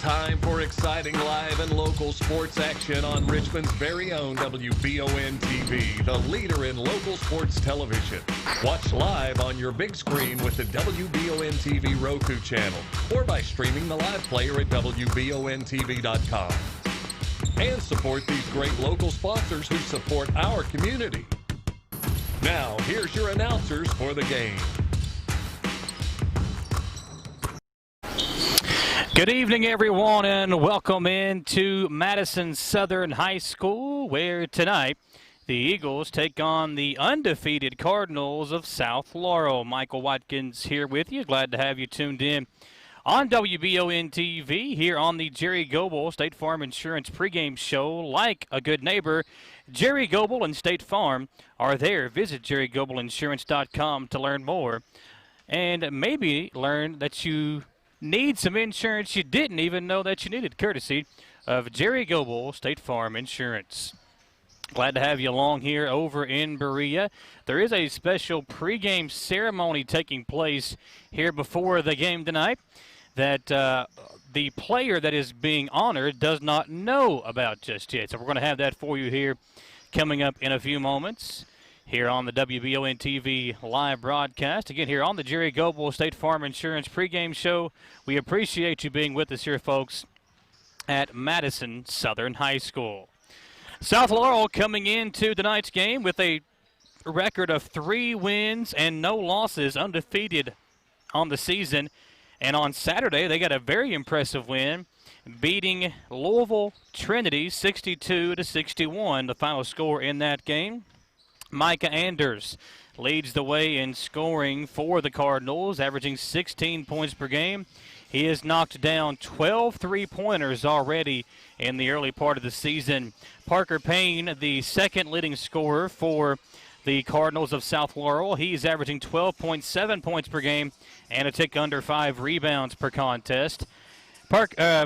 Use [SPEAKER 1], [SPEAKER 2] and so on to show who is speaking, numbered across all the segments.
[SPEAKER 1] time for exciting live and local sports action on Richmond's very own WBONTV, the leader in local sports television. Watch live on your big screen with the WBONTV Roku channel or by streaming the live player at WBONTV.com. And support these great local sponsors who support our community. Now, here's your announcers for the game.
[SPEAKER 2] Good evening, everyone, and welcome into Madison Southern High School, where tonight the Eagles take on the undefeated Cardinals of South Laurel. Michael Watkins here with you. Glad to have you tuned in on WBONTV here on the Jerry Goebel State Farm Insurance pregame show. Like a good neighbor, Jerry Goebel and State Farm are there. Visit JerryGoebelInsurance.com to learn more and maybe learn that you need some insurance you didn't even know that you needed, courtesy of Jerry Goebel State Farm Insurance. Glad to have you along here over in Berea. There is a special pregame ceremony taking place here before the game tonight that the player that is being honored does not know about just yet. So we're going to have that for you here coming up in a few moments here on the WBON-TV live broadcast. Again, here on the Jerry Goebel State Farm Insurance pregame show. We appreciate you being with us here, folks, at Madison Southern High School. South Laurel coming into tonight's game with a record of 3 wins and no losses, undefeated on the season. And on Saturday, they got a very impressive win, beating Louisville Trinity 62-61, the final score in that game. Micah Anders leads the way in scoring for the Cardinals, averaging 16 points per game. He has knocked down 12 three-pointers already in the early part of the season. Parker Payne, the second leading scorer for the Cardinals of South Laurel. He's averaging 12.7 points per game and a tick under 5 rebounds per contest.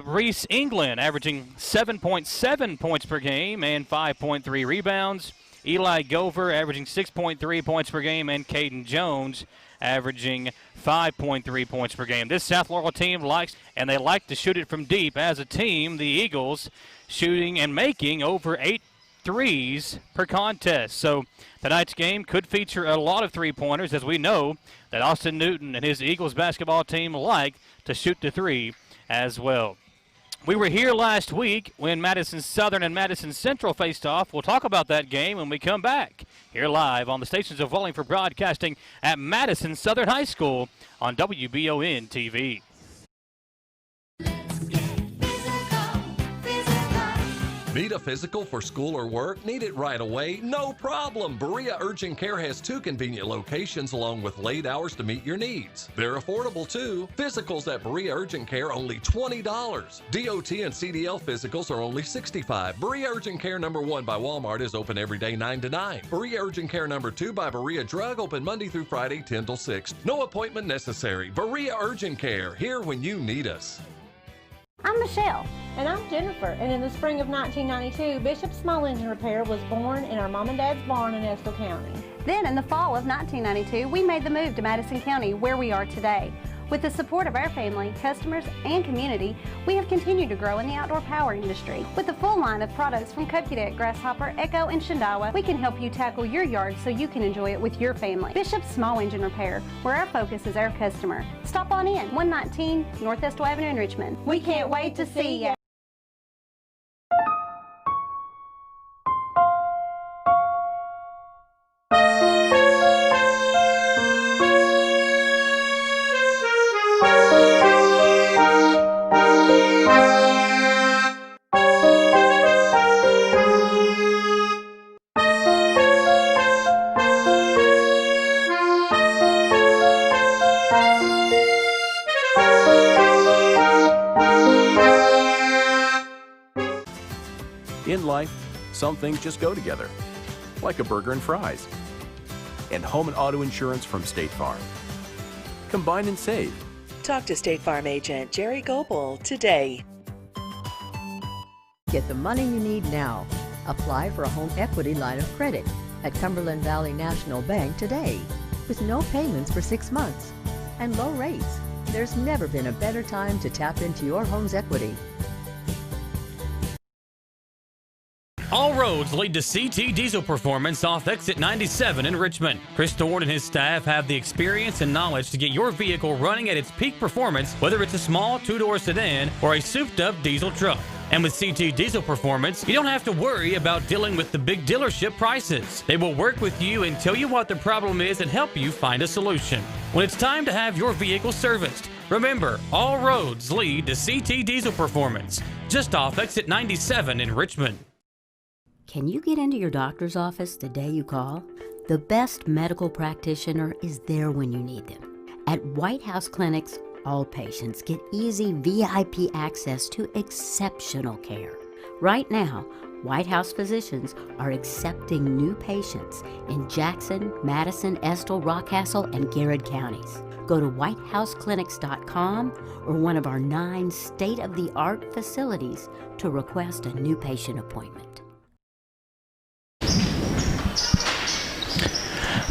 [SPEAKER 2] Reese England averaging 7.7 points per game and 5.3 rebounds. Eli Gover averaging 6.3 points per game, and Caden Jones averaging 5.3 points per game. This South Laurel team likes to shoot it from deep. As a team, the Eagles shooting and making over 8 threes per contest. So tonight's game could feature a lot of three-pointers, as we know that Austin Newton and his Eagles basketball team like to shoot the three as well. We were here last week when Madison Southern and Madison Central faced off. We'll talk about that game when we come back here live on the stations of Wallingford Broadcasting at Madison Southern High School on WBON-TV.
[SPEAKER 1] Need a physical for school or work? Need it right away? No problem. Berea Urgent Care has 2 convenient locations along with late hours to meet your needs. They're affordable too. Physicals at Berea Urgent Care only $20. DOT and CDL physicals are only $65. Berea Urgent Care number 1 by Walmart is open every day 9 to 9. Berea Urgent Care number 2 by Berea Drug open Monday through Friday 10 till 6. No appointment necessary. Berea Urgent Care, here when you need us.
[SPEAKER 3] I'm Michelle.
[SPEAKER 4] And I'm Jennifer, and in the spring of 1992, Bishop Small Engine Repair was born in our mom and dad's barn in Estill County.
[SPEAKER 3] Then in the fall of 1992, we made the move to Madison County, where we are today. With the support of our family, customers, and community, we have continued to grow in the outdoor power industry. With a full line of products from Kokudet, Grasshopper, Echo, and Shindawa, we can help you tackle your yard so you can enjoy it with your family. Bishop Small Engine Repair, where our focus is our customer. Stop on in, 119 North Estill Avenue in Richmond. We can't wait to see you.
[SPEAKER 5] In life, some things just go together, like a burger and fries, and home and auto insurance from State Farm. Combine and save.
[SPEAKER 6] Talk to State Farm agent Jerry Goebel today.
[SPEAKER 7] Get the money you need now. Apply for a home equity line of credit at Cumberland Valley National Bank today with no payments for 6 months and low rates. There's never been a better time to tap into your home's equity.
[SPEAKER 8] All roads lead to CT Diesel Performance off exit 97 in Richmond. Chris Thorne and his staff have the experience and knowledge to get your vehicle running at its peak performance, whether it's a small two-door sedan or a souped-up diesel truck. And with CT Diesel Performance, you don't have to worry about dealing with the big dealership prices. They will work with you and tell you what the problem is and help you find a solution. When it's time to have your vehicle serviced, remember, all roads lead to CT Diesel Performance, just off exit 97 in Richmond.
[SPEAKER 9] Can you get into your doctor's office the day you call? The best medical practitioner is there when you need them. At White House Clinics, all patients get easy VIP access to exceptional care. Right now, White House physicians are accepting new patients in Jackson, Madison, Estill, Rockcastle, and Garrett counties. Go to whitehouseclinics.com or one of our 9 state-of-the-art facilities to request a new patient appointment.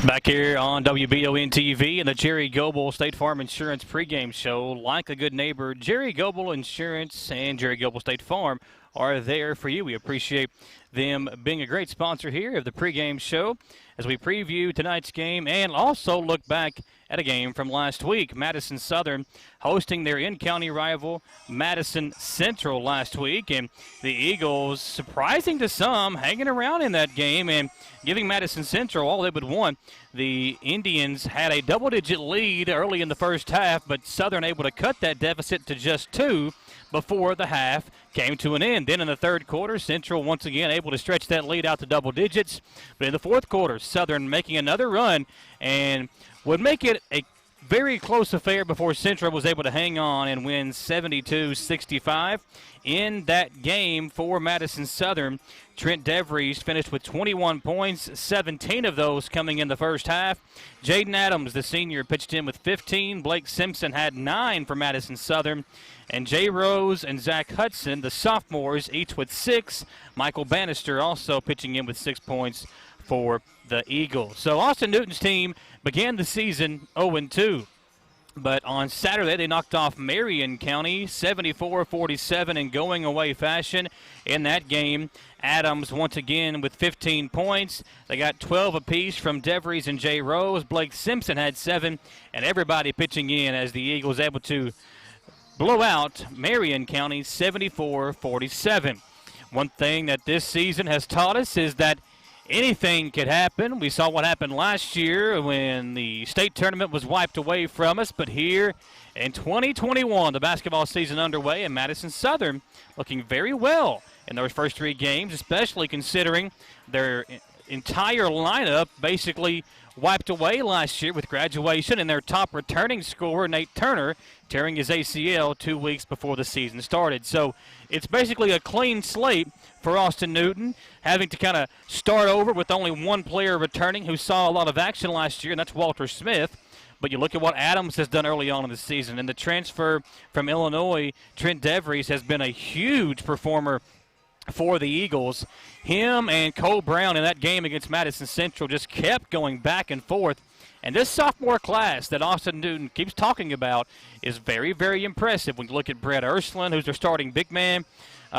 [SPEAKER 2] Back here on Wbontv and the Jerry Goebel State Farm Insurance pregame show. Like a good neighbor, Jerry Goebel Insurance and Jerry Goebel State Farm are there for you. We appreciate them being a great sponsor here of the pregame show as we preview tonight's game and also look back at a game from last week. Madison Southern hosting their in-county rival Madison Central last week, and the Eagles, surprising to some, hanging around in that game and giving Madison Central all they would want. The Indians had a double-digit lead early in the first half, but Southern able to cut that deficit to just 2 before the half came to an end. Then in the third quarter, Central once again able to stretch that lead out to double digits. But in the fourth quarter, Southern making another run and would make it a very close affair before Central was able to hang on and win 72-65. In that game for Madison Southern, Trent DeVries finished with 21 points, 17 of those coming in the first half. Jaden Adams, the senior, pitched in with 15. Blake Simpson had 9 for Madison Southern. And Jay Rose and Zach Hudson, the sophomores, each with 6. Michael Bannister also pitching in with 6 points for the Eagles. So Austin Newton's team began the season 0-2. But on Saturday, they knocked off Marion County 74-47 in going away fashion. In that game, Adams once again with 15 points. They got 12 apiece from DeVries and Jay Rose. Blake Simpson had 7, and everybody pitching in as the Eagles able to blow out Marion County 74-47. One thing that this season has taught us is that anything could happen. We saw what happened last year when the state tournament was wiped away from us. But here in 2021, the basketball season underway, and Madison Southern looking very well in those first 3 games, especially considering their entire lineup basically wiped away last year with graduation and their top returning scorer, Nate Turner, tearing his ACL 2 weeks before the season started. So it's basically a clean slate for Austin Newton, having to kind of start over with only one player returning who saw a lot of action last year, and that's Walter Smith. But you look at what Adams has done early on in the season, and the transfer from Illinois, Trent DeVries, has been a huge performer for the Eagles. Him and Cole Brown in that game against Madison Central just kept going back and forth. And this sophomore class that Austin Newton keeps talking about is very, very impressive. When you look at Brett Ursuline, who's their starting big man,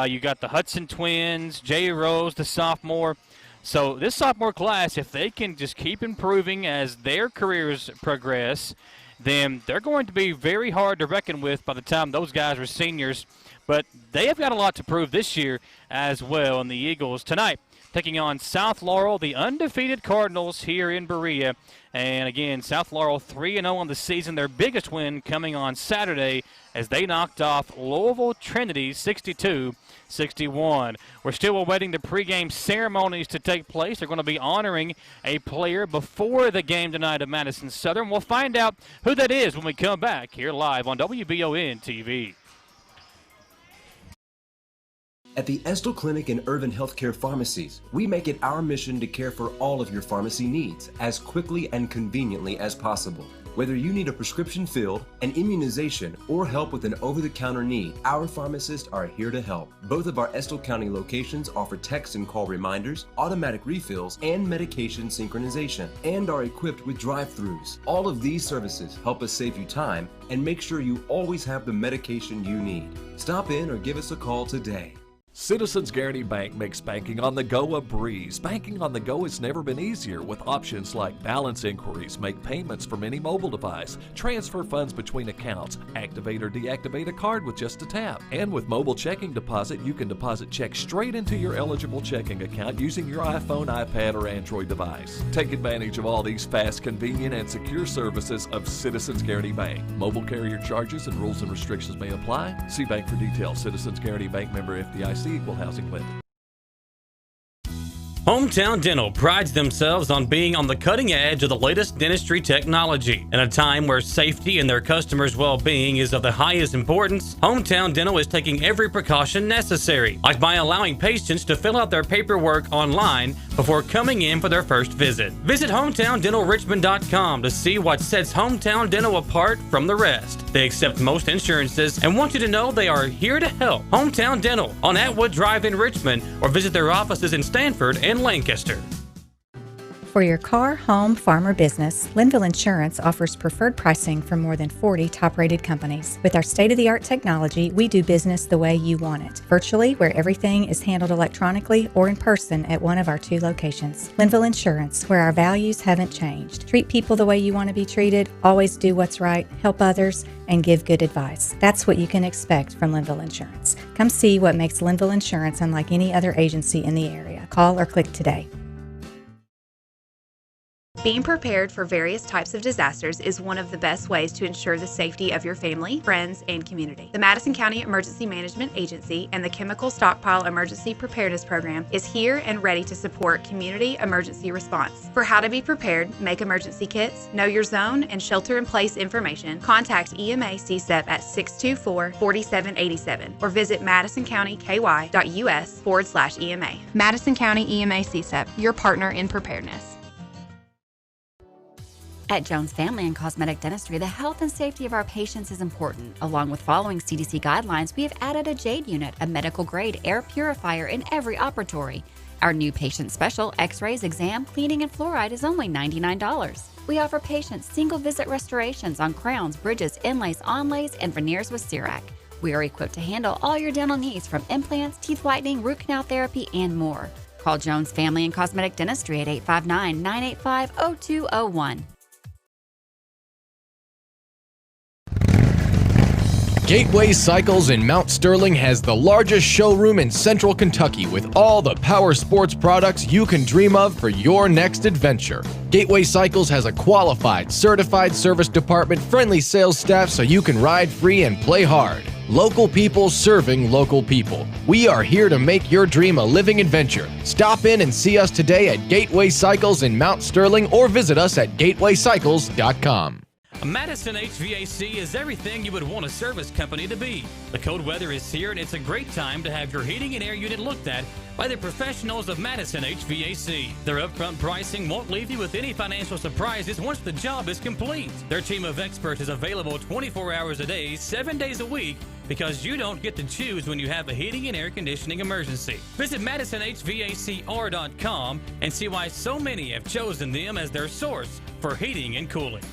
[SPEAKER 2] you got the Hudson twins, Jay Rose, the sophomore. So this sophomore class, if they can just keep improving as their careers progress, then they're going to be very hard to reckon with by the time those guys are seniors. But they have got a lot to prove this year as well. And the Eagles tonight taking on South Laurel, the undefeated Cardinals here in Berea. And again, South Laurel 3-0 on the season. Their biggest win coming on Saturday as they knocked off Louisville Trinity 62-61. We're still awaiting the pregame ceremonies to take place. They're going to be honoring a player before the game tonight of Madison Southern. We'll find out who that is when we come back here live on WBON-TV.
[SPEAKER 10] At the Estill Clinic and Irvin Healthcare Pharmacies, we make it our mission to care for all of your pharmacy needs as quickly and conveniently as possible. Whether you need a prescription filled, an immunization, or help with an over-the-counter need, our pharmacists are here to help. Both of our Estill County locations offer text and call reminders, automatic refills, and medication synchronization, and are equipped with drive-thrus. All of these services help us save you time and make sure you always have the medication you need. Stop in or give us a call today.
[SPEAKER 1] Citizens Guaranty Bank makes banking on the go a breeze. Banking on the go has never been easier with options like balance inquiries, make payments from any mobile device, transfer funds between accounts, activate or deactivate a card with just a tap. And with mobile checking deposit, you can deposit checks straight into your eligible checking account using your iPhone, iPad, or Android device. Take advantage of all these fast, convenient, and secure services of Citizens Guaranty Bank. Mobile carrier charges and rules and restrictions may apply. See bank for details. Citizens Guaranty Bank, member FDIC. Equal housing lender.
[SPEAKER 8] Hometown Dental prides themselves on being on the cutting edge of the latest dentistry technology. In a time where safety and their customers' well-being is of the highest importance, Hometown Dental is taking every precaution necessary, like by allowing patients to fill out their paperwork online before coming in for their first visit. Visit HometownDentalRichmond.com to see what sets Hometown Dental apart from the rest. They accept most insurances and want you to know they are here to help. Hometown Dental on Atwood Drive in Richmond, or visit their offices in Stanford and Lancaster.
[SPEAKER 11] For your car, home, farm, or business, Linville Insurance offers preferred pricing from more than 40 top-rated companies. With our state-of-the-art technology, we do business the way you want it, virtually, where everything is handled electronically, or in person at one of our 2 locations. Linville Insurance, where our values haven't changed. Treat people the way you want to be treated, always do what's right, help others, and give good advice. That's what you can expect from Linville Insurance. Come see what makes Linville Insurance unlike any other agency in the area. Call or click today.
[SPEAKER 12] Being prepared for various types of disasters is one of the best ways to ensure the safety of your family, friends, and community. The Madison County Emergency Management Agency and the Chemical Stockpile Emergency Preparedness Program is here and ready to support community emergency response. For how to be prepared, make emergency kits, know your zone, and shelter-in-place information, contact EMA CSEP at 624-4787 or visit madisoncountyky.us/EMA. Madison County EMA CSEP, your partner in preparedness.
[SPEAKER 13] At Jones Family and Cosmetic Dentistry, the health and safety of our patients is important. Along with following CDC guidelines, we have added a JADE unit, a medical-grade air purifier in every operatory. Our new patient special, x-rays, exam, cleaning, and fluoride is only $99. We offer patients single-visit restorations on crowns, bridges, inlays, onlays, and veneers with CERAC. We are equipped to handle all your dental needs from implants, teeth whitening, root canal therapy, and more. Call Jones Family and Cosmetic Dentistry at 859-985-0201.
[SPEAKER 14] Gateway Cycles in Mount Sterling has the largest showroom in Central Kentucky with all the power sports products you can dream of for your next adventure. Gateway Cycles has a qualified, certified service department, friendly sales staff so you can ride free and play hard. Local people serving local people. We are here to make your dream a living adventure. Stop in and see us today at Gateway Cycles in Mount Sterling or visit us at gatewaycycles.com.
[SPEAKER 8] Madison HVAC is everything you would want a service company to be. The cold weather is here, and it's a great time to have your heating and air unit looked at by the professionals of Madison HVAC. Their upfront pricing won't leave you with any financial surprises once the job is complete. Their team of experts is available 24 hours a day, 7 days a week, because you don't get to choose when you have a heating and air conditioning emergency. Visit MadisonHVACR.com and see why so many have chosen them as their source for heating and cooling.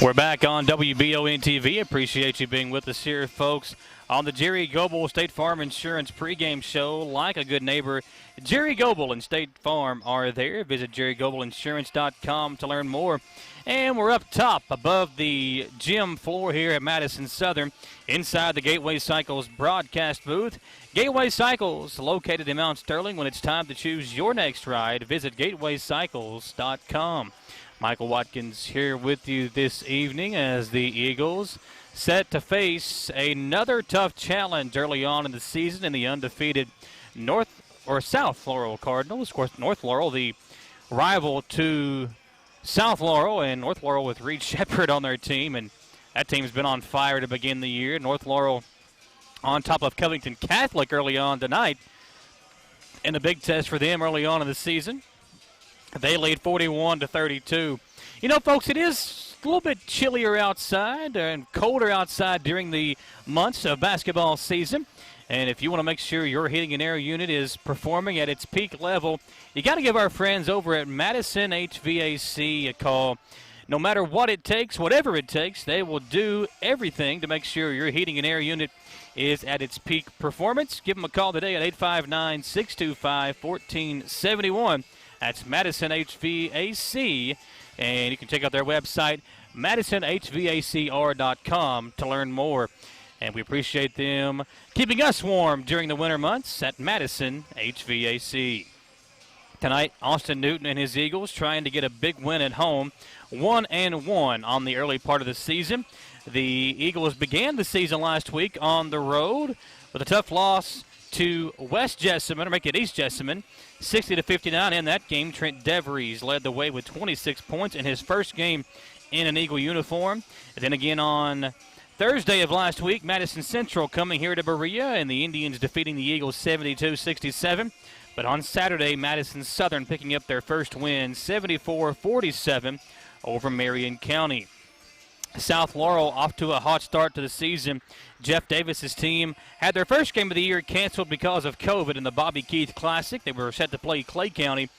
[SPEAKER 2] We're back on Wbontv. Appreciate you being with us here, folks, on the Jerry Goebel State Farm Insurance pregame show. Like a good neighbor, Jerry Goebel and State Farm are there. Visit JerryGoebelInsurance.com to learn more. And we're up top above the gym floor here at Madison Southern, inside the Gateway Cycles broadcast booth. Gateway Cycles, located in Mount Sterling. When it's time to choose your next ride, visit GatewayCycles.com. Michael Watkins here with you this evening as the Eagles set to face another tough challenge early on in the season in the undefeated South Laurel Cardinals. Of course, North Laurel, the rival to South Laurel, and North Laurel with Reed Shepherd on their team, and that team's been on fire to begin the year. North Laurel on top of Covington Catholic early on tonight, and a big test for them early on in the season. They lead 41-32. You know, folks, it is a little bit chillier outside and colder outside during the months of basketball season. And if you want to make sure your heating and air unit is performing at its peak level, you got to give our friends over at Madison HVAC a call. no matter what it takes, whatever it takes, they will do everything to make sure your heating and air unit is at its peak performance. Give them a call today at 859-625-1471. That's Madison HVAC, and you can check out their website, madisonhvacr.com, to learn more. And we appreciate them keeping us warm during the winter months at Madison HVAC. Tonight, Austin Newton and his Eagles trying to get a big win at home, 1-1 on the early part of the season. The Eagles began the season last week on the road with a tough loss to West Jessamine, or make it East Jessamine, 60-59. In that game, Trent DeVries led the way with 26 points in his first game in an Eagle uniform. And then again on Thursday of last week, Madison Central coming here to Berea, and the Indians defeating the Eagles 72-67. But on Saturday, Madison Southern picking up their first win, 74-47 over Marion County. South Laurel off to a hot start to the season. Jeff Davis's team had their first game of the year canceled because of COVID in the Bobby Keith Classic. They were set to play Clay County,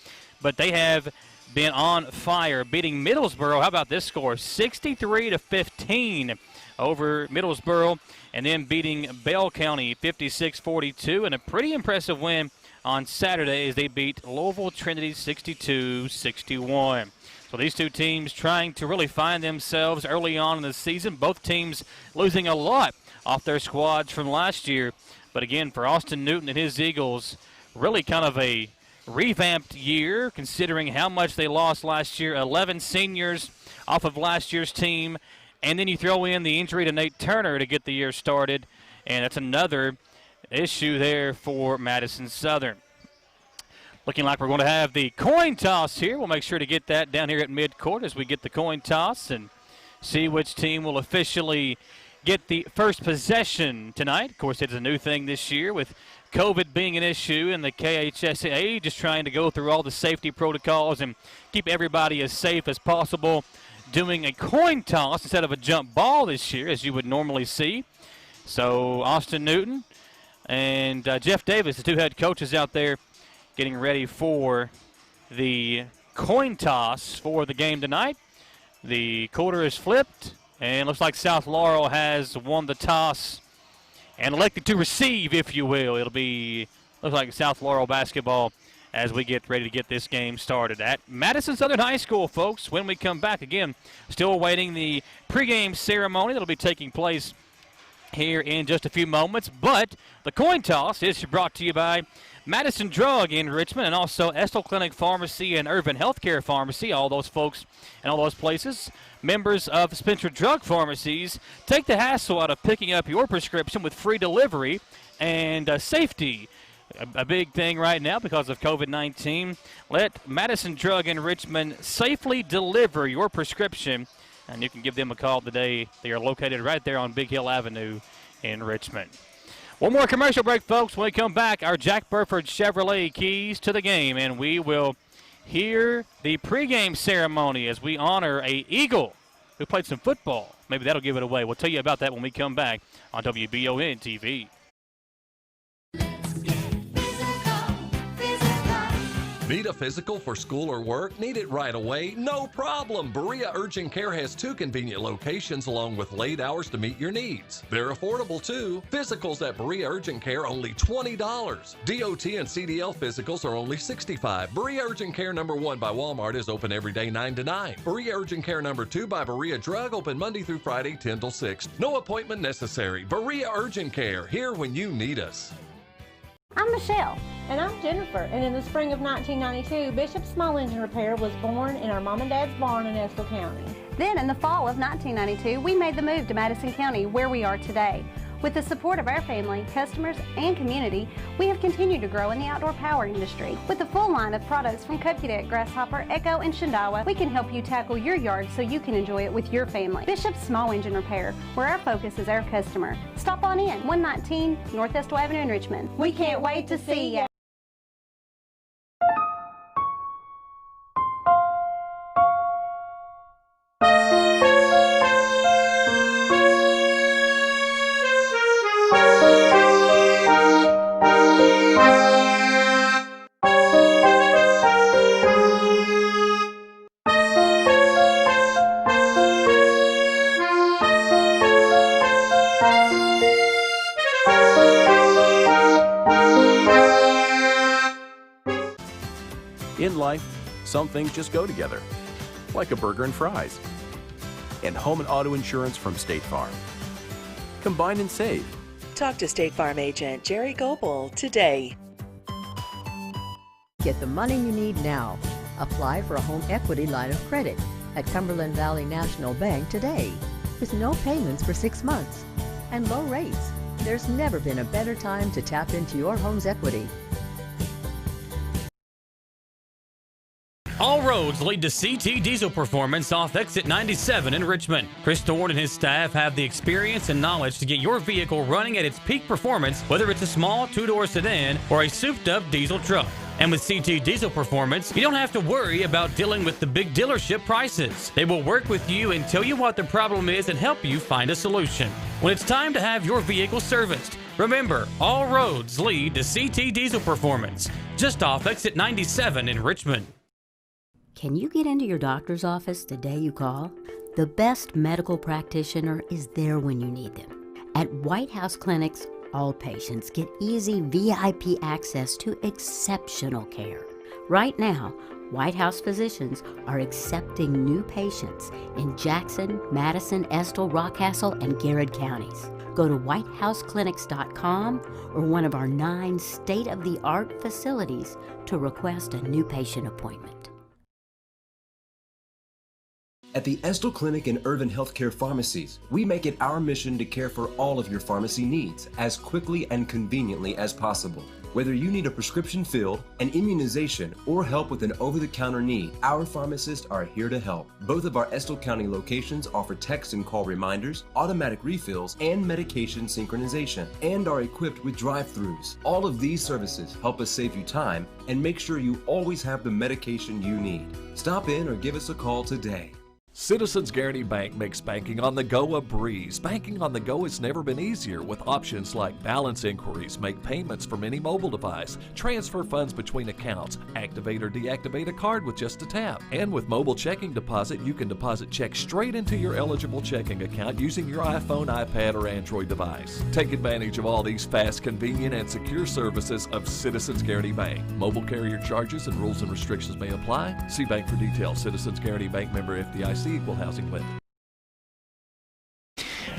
[SPEAKER 2] but they have been on fire, beating Middlesboro. How about this score? 63-15 over Middlesboro, and then beating Bell County 56-42, and a pretty impressive win on Saturday as they beat Louisville Trinity 62-61. So these two teams trying to really find themselves early on in the season. Both teams losing a lot off their squads from last year. But again, for Austin Newton and his Eagles, really kind of a revamped year considering how much they lost last year. 11 seniors off of last year's team. And then you throw in the injury to Nate Turner to get the year started. And that's another issue there for Madison Southern. Looking like we're going to have the coin toss here. We'll make sure to get that down here at midcourt as we get the coin toss and see which team will officially get the first possession tonight. Of course, it's a new thing this year with COVID being an issue and the KHSAA just trying to go through all the safety protocols and keep everybody as safe as possible. Doing a coin toss instead of a jump ball this year, as you would normally see. So Austin Newton and Jeff Davis, the two head coaches out there, getting ready for the coin toss for the game tonight. The quarter is flipped, and looks like South Laurel has won the toss and elected to receive, if you will. It'll be, looks like South Laurel basketball as we get ready to get this game started at Madison Southern High School, folks. When we come back, again, still awaiting the pregame ceremony that'll be taking place here in just a few moments. But the coin toss is brought to you by Madison Drug in Richmond, and also Estill Clinic Pharmacy and Urban Healthcare Pharmacy. All those folks and all those places, members of Spencer Drug Pharmacies, take the hassle out of picking up your prescription with free delivery and safety. A big thing right now because of COVID-19. Let Madison Drug in Richmond safely deliver your prescription, and you can give them a call today. They are located right there on Big Hill Avenue in Richmond. One more commercial break, folks. When we come back, our Jack Burford Chevrolet keys to the game, and we will hear the pregame ceremony as we honor a Eagle who played some football. Maybe that'll give it away. We'll tell you about that when we come back on WBON-TV.
[SPEAKER 1] Need a physical for school or work? Need it right away? No problem. Berea Urgent Care has 2 convenient locations along with late hours to meet your needs. They're affordable too. Physicals at Berea Urgent Care only $20. DOT and CDL physicals are only $65. Berea Urgent Care number 1 by Walmart is open every day 9 to 9. Berea Urgent Care number 2 by Berea Drug open Monday through Friday 10 till 6. No appointment necessary. Berea Urgent Care, here when you need us.
[SPEAKER 3] I'm Michelle.
[SPEAKER 4] And I'm Jennifer. And in the spring of 1992, Bishop Small Engine Repair was born in our mom and dad's barn in Estill County.
[SPEAKER 3] Then in the fall of 1992, we made the move to Madison County, where we are today. With the support of our family, customers, and community, we have continued to grow in the outdoor power industry. With the full line of products from Kokudet, Grasshopper, Echo, and Shindawa, we can help you tackle your yard so you can enjoy it with your family. Bishop Small Engine Repair, where our focus is our customer. Stop on in, 119 North Estill Avenue in Richmond. We can't wait to see you.
[SPEAKER 5] In life, some things just go together, like a burger and fries. And home and auto insurance from State Farm. Combine and save.
[SPEAKER 6] Talk to State Farm agent Jerry Goebel today.
[SPEAKER 7] Get the money you need now. Apply for a home equity line of credit at Cumberland Valley National Bank today. With no payments for 6 months and low rates, there's never been a better time to tap into your home's equity.
[SPEAKER 8] All roads lead to CT Diesel Performance off exit 97 in Richmond. Chris Thorne and his staff have the experience and knowledge to get your vehicle running at its peak performance, whether it's a small two-door sedan or a souped-up diesel truck. And with CT Diesel Performance, you don't have to worry about dealing with the big dealership prices. They will work with you and tell you what the problem is and help you find a solution. When it's time to have your vehicle serviced, remember, all roads lead to CT Diesel Performance, just off exit 97 in Richmond.
[SPEAKER 9] Can you get into your doctor's office the day you call? The best medical practitioner is there when you need them. At White House Clinics, all patients get easy VIP access to exceptional care. Right now, White House physicians are accepting new patients in Jackson, Madison, Estill, Rockcastle, and Garrett counties. Go to whitehouseclinics.com or one of our 9 state-of-the-art facilities to request a new patient appointment.
[SPEAKER 10] At the Estill Clinic and Irvin Healthcare Pharmacies, we make it our mission to care for all of your pharmacy needs as quickly and conveniently as possible. Whether you need a prescription filled, an immunization, or help with an over-the-counter need, our pharmacists are here to help. Both of our Estill County locations offer text and call reminders, automatic refills, and medication synchronization, and are equipped with drive-thrus. All of these services help us save you time and make sure you always have the medication you need. Stop in or give us a call today.
[SPEAKER 1] Citizens Guaranty Bank makes banking on the go a breeze. Banking on the go has never been easier with options like balance inquiries, make payments from any mobile device, transfer funds between accounts, activate or deactivate a card with just a tap. And with mobile checking deposit, you can deposit checks straight into your eligible checking account using your iPhone, iPad, or Android device. Take advantage of all these fast, convenient, and secure services of Citizens Guaranty Bank. Mobile carrier charges and rules and restrictions may apply. See bank for details. Citizens Guaranty Bank, member FDIC. Equal housing lender.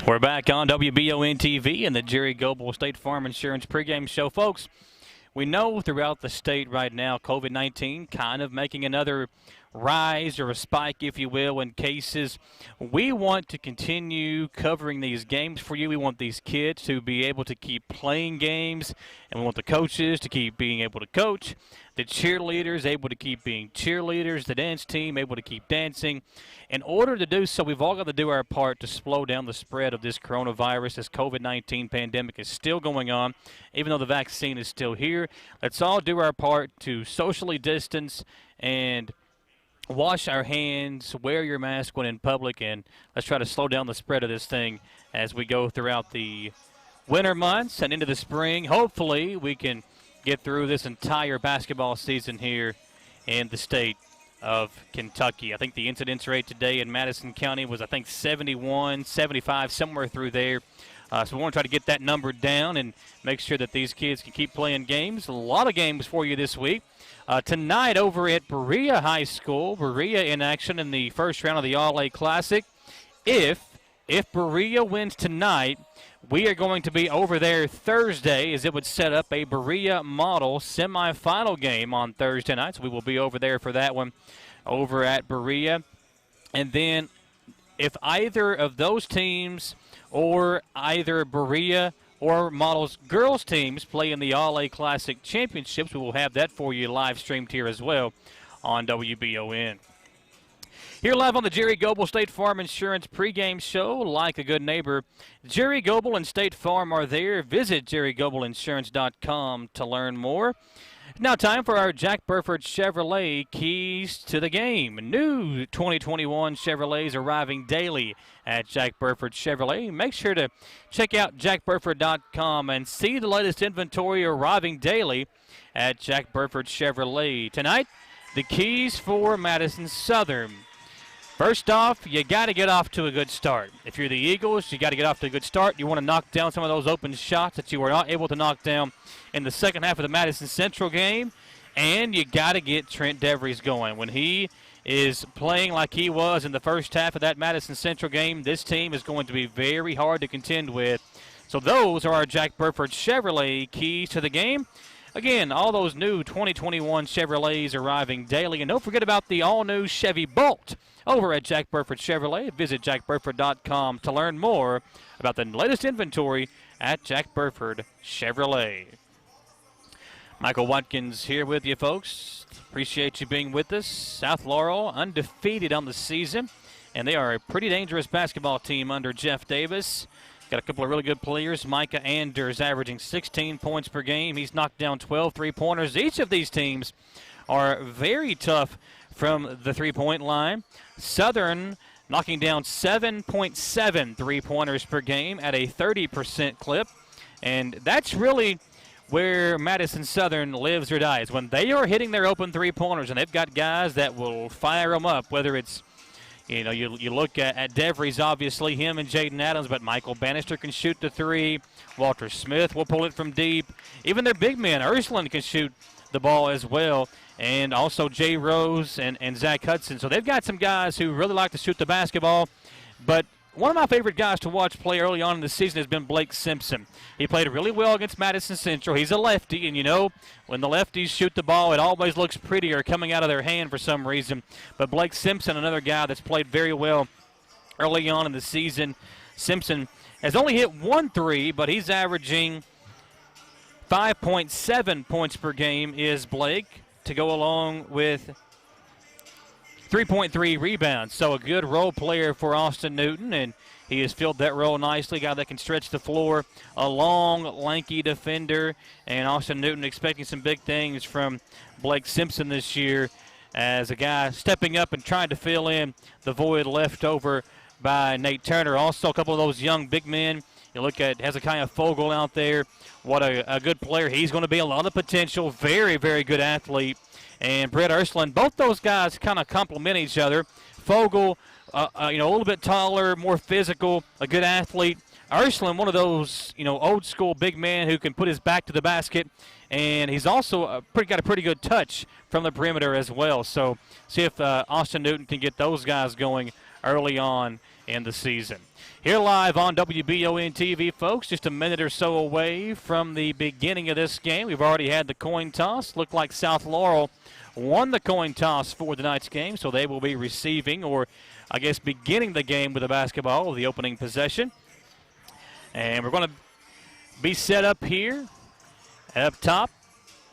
[SPEAKER 2] We're back on WBONTV and the Jerry Goebel State Farm Insurance pregame show. Folks, we know throughout the state right now, COVID-19 kind of making another rise or a spike, if you will, in cases. We want to continue covering these games for you. We want these kids to be able to keep playing games, and we want the coaches to keep being able to coach, the cheerleaders able to keep being cheerleaders, the dance team able to keep dancing. In order to do so, we've all got to do our part to slow down the spread of this coronavirus. This COVID-19 pandemic is still going on, even though the vaccine is still here. Let's all do our part to socially distance and wash our hands, wear your mask when in public, and let's try to slow down the spread of this thing as we go throughout the winter months and into the spring. Hopefully we can get through this entire basketball season here in the state of Kentucky. I think the incidence rate today in Madison County was, 71, 75, somewhere through there. So we want to try to get that number down and make sure that these kids can keep playing games. A lot of games for you this week. Tonight over at Berea High School, Berea in action in the first round of the All-A Classic. If Berea wins tonight, we are going to be over there Thursday, as it would set up a Berea Model semifinal game on Thursday night. So we will be over there for that one over at Berea. And then if either of those teams or either Berea or Models girls teams play in the All-A Classic Championships, we will have that for you live streamed here as well on WBON. Here live on the Jerry Goebel State Farm Insurance pregame show, like a good neighbor, Jerry Goebel and State Farm are there. Visit jerrygoebelinsurance.com to learn more. Now time for our Jack Burford Chevrolet keys to the game. New 2021 Chevrolets arriving daily at Jack Burford Chevrolet. Make sure to check out jackburford.com and see the latest inventory arriving daily at Jack Burford Chevrolet. Tonight, the keys for Madison Southern. First off, you got to get off to a good start. If you're the Eagles, you got to get off to a good start. You want to knock down some of those open shots that you were not able to knock down in the second half of the Madison Central game. And you got to get Trent DeVries going. When he is playing like he was in the first half of that Madison Central game, this team is going to be very hard to contend with. So those are our Jack Burford Chevrolet keys to the game. Again, all those new 2021 Chevrolets arriving daily. And don't forget about the all-new Chevy Bolt over at Jack Burford Chevrolet. Visit jackburford.com to learn more about the latest inventory at Jack Burford Chevrolet. Michael Watkins here with you, folks. Appreciate you being with us. South Laurel undefeated on the season, and they are a pretty dangerous basketball team under Jeff Davis. Got a couple of really good players. Micah Anders averaging 16 points per game. He's knocked down 12 three-pointers. Each of these teams are very tough from the three-point line. Southern knocking down 7.7 three-pointers per game at a 30% clip, and that's really where Madison Southern lives or dies. When they are hitting their open three-pointers, and they've got guys that will fire them up, whether it's, you know, you look at DeVries, obviously, him and Jaden Adams, but Michael Bannister can shoot the three. Walter Smith will pull it from deep. Even their big men, Ursuline, can shoot the ball as well, and also Jay Rose and Zach Hudson. So they've got some guys who really like to shoot the basketball, but one of my favorite guys to watch play early on in the season has been Blake Simpson. He played really well against Madison Central. He's a lefty, and you know, when the lefties shoot the ball, it always looks prettier coming out of their hand for some reason. But Blake Simpson, another guy that's played very well early on in the season. Simpson has only hit 1 3, but he's averaging 5.7 points per game is Blake, to go along with 3.3 rebounds. So a good role player for Austin Newton, and he has filled that role nicely. Guy that can stretch the floor, a long, lanky defender, and Austin Newton expecting some big things from Blake Simpson this year as a guy stepping up and trying to fill in the void left over by Nate Turner. Also, a couple of those young big men. You look at Hezekiah Fogel out there. What a good player. He's going to be a lot of potential. Very, very good athlete. And Brett Ursuline, both those guys kind of complement each other. Fogel, a little bit taller, more physical, a good athlete. Ursuline, one of those, old school big men who can put his back to the basket, and he's also got a pretty good touch from the perimeter as well. So see if Austin Newton can get those guys going early on in the season. Here live on WBONTV, folks, just a minute or so away from the beginning of this game. We've already had the coin toss. Looked like South Laurel won the coin toss for tonight's game, so they will be receiving, or I guess beginning the game with the basketball, the opening possession. And we're going to be set up here up top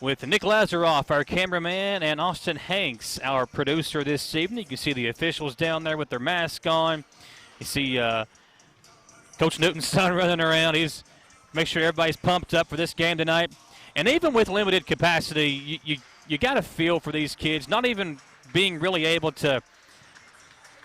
[SPEAKER 2] with Nick Lazaroff, our cameraman, and Austin Hanks, our producer this evening. You can see the officials down there with their mask on. You see Coach Newton's son running around. He's make sure everybody's pumped up for this game tonight. And even with limited capacity, you got to feel for these kids, not even being really able to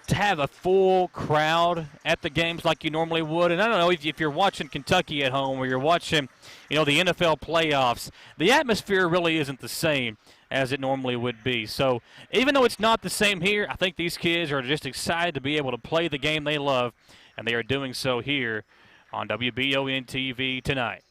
[SPEAKER 2] have a full crowd at the games like you normally would. And I don't know if you're watching Kentucky at home or you're watching, the NFL playoffs, the atmosphere really isn't the same as it normally would be. So even though it's not the same here, I think these kids are just excited to be able to play the game they love, and they are doing so here on WBON-TV tonight.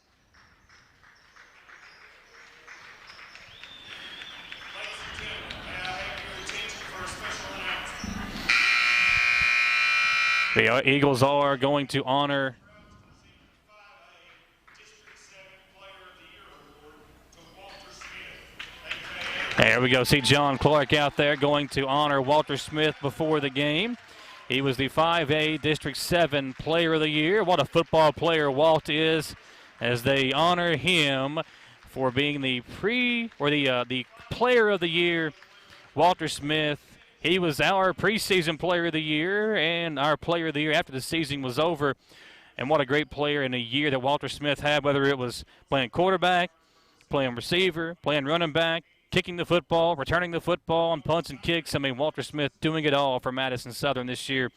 [SPEAKER 2] The Eagles are going to honor there we go. See John Clark out there going to honor Walter Smith before the game. He was the 5A District 7 Player of the Year. What a football player Walt is, as they honor him for being the Player of the Year. Walter Smith, he was our preseason Player of the Year and our Player of the Year after the season was over. And what a great player in a year that Walter Smith had, whether it was playing quarterback, playing receiver, playing running back, kicking the football, returning the football, and punts and kicks. I mean, Walter Smith doing it all for Madison Southern this year,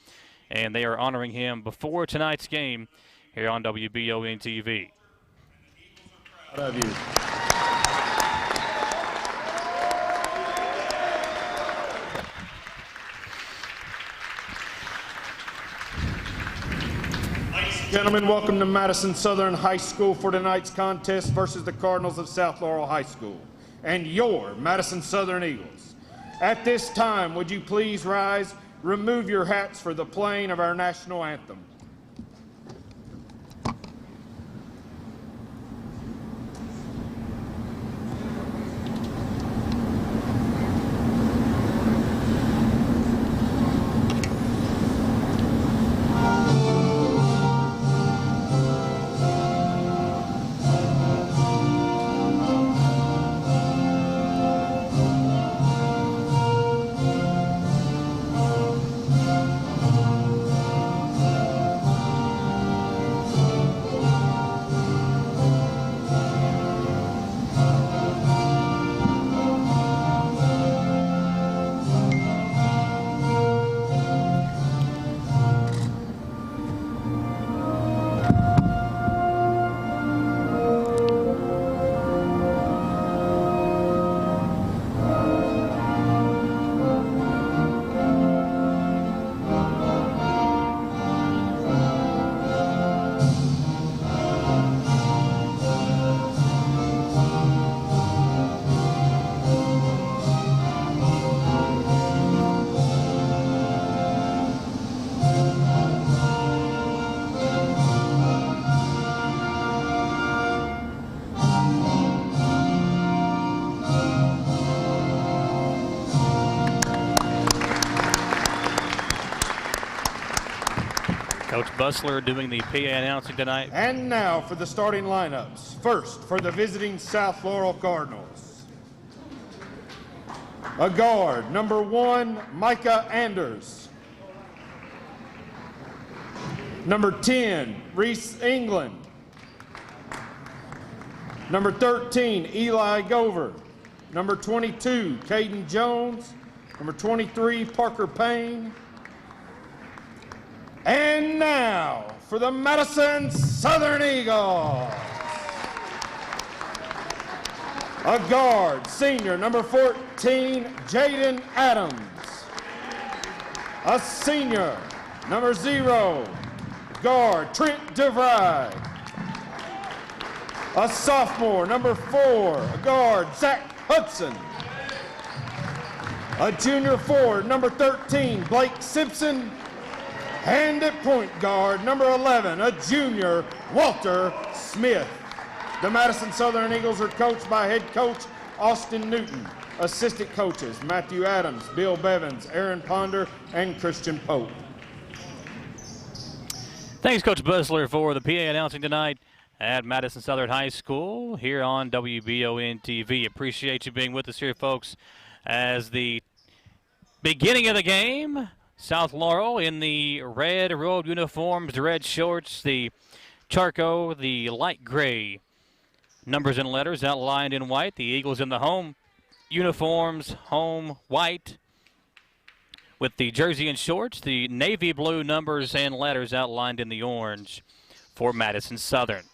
[SPEAKER 2] and they are honoring him before tonight's game here on WBON-TV.
[SPEAKER 15] Proud of you. Ladies and gentlemen, welcome to Madison Southern High School for tonight's contest versus the Cardinals of South Laurel High School. and your Madison Southern Eagles. At this time, would you please rise, remove your hats for the playing of our national anthem.
[SPEAKER 2] Coach Bussler doing the PA announcing tonight.
[SPEAKER 15] And now for the starting lineups. First, for the visiting South Laurel Cardinals. A guard, number 1, Micah Anders. Number 10, Reese England. Number 13, Eli Gover. Number 22, Caden Jones. Number 23, Parker Payne. And now for the Madison Southern Eagles. A guard, senior, number 14, Jaden Adams. A senior, number 0, guard, Trent DeVry. A sophomore, number 4, a guard, Zach Hudson. A junior forward, number 13, Blake Simpson. And at point guard, number 11, a junior, Walter Smith. The Madison Southern Eagles are coached by head coach Austin Newton. Assistant coaches, Matthew Adams, Bill Bevins, Aaron Ponder, and Christian Pope.
[SPEAKER 2] Thanks, Coach Bussler, for the PA announcing tonight at Madison Southern High School here on WBONTV. Appreciate you being with us here, folks, as the beginning of the game. South Laurel in the red road uniforms, the red shorts, the charcoal, the light gray numbers and letters outlined in white. The Eagles in the home uniforms, home white, with the jersey and shorts, the navy blue numbers and letters outlined in the orange for Madison Southern.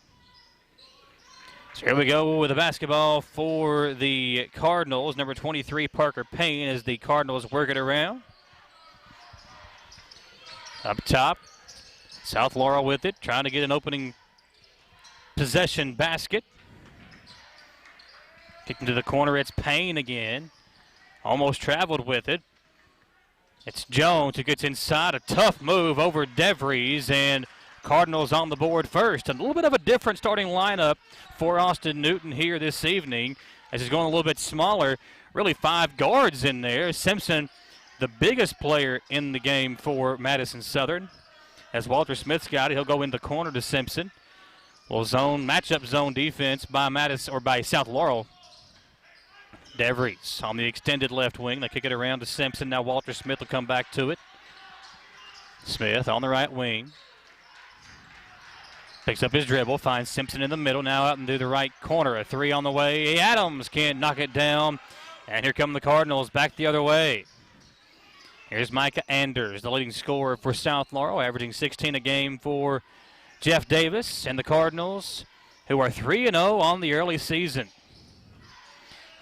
[SPEAKER 2] So here we go with the basketball for the Cardinals. Number 23, Parker Payne, as the Cardinals work it around. Up top, South Laurel with it, trying to get an opening possession basket. Kicked into the corner, it's Payne again. Almost traveled with it. It's Jones who gets inside, a tough move over DeVries, and Cardinals on the board first. A little bit of a different starting lineup for Austin Newton here this evening, as he's going a little bit smaller. Really 5 guards in there. Simpson, the biggest player in the game for Madison Southern. As Walter Smith's got it, he'll go in the corner to Simpson. Well, matchup zone defense by South Laurel. DeVries on the extended left wing. They kick it around to Simpson. Now Walter Smith will come back to it. Smith on the right wing. Picks up his dribble, finds Simpson in the middle. Now out into the right corner. A 3 on the way. Adams can't knock it down. And here come the Cardinals back the other way. Here's Micah Anders, the leading scorer for South Laurel, averaging 16 a game for Jeff Davis and the Cardinals, who are 3-0 on the early season.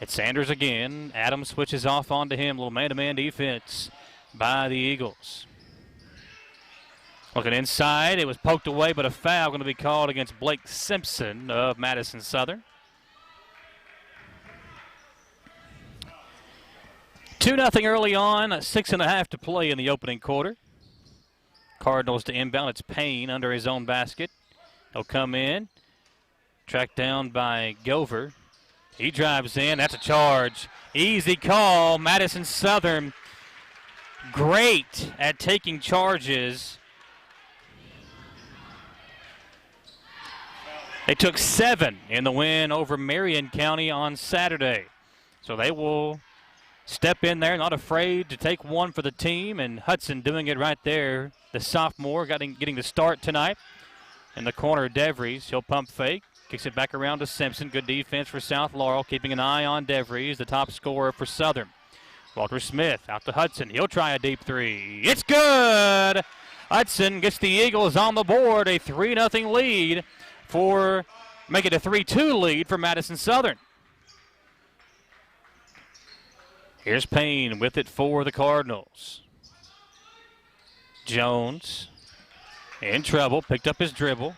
[SPEAKER 2] It's Sanders again. Adams switches off onto him. A little man-to-man defense by the Eagles. Looking inside. It was poked away, but a foul going to be called against Blake Simpson of Madison Southern. 2-0 early on, 6.5 to play in the opening quarter. Cardinals to inbound. It's Payne under his own basket. He'll come in, tracked down by Gover. He drives in. That's a charge. Easy call. Madison Southern great at taking charges. They took 7 in the win over Marion County on Saturday. So they will step in there, not afraid to take one for the team, and Hudson doing it right there. The sophomore getting the start tonight. In the corner, DeVries, he'll pump fake, kicks it back around to Simpson. Good defense for South Laurel, keeping an eye on DeVries, the top scorer for Southern. Walter Smith out to Hudson. He'll try a deep three. It's good! Hudson gets the Eagles on the board, a 3-0 lead make it a 3-2 lead for Madison Southern. Here's Payne with it for the Cardinals. Jones in trouble, picked up his dribble.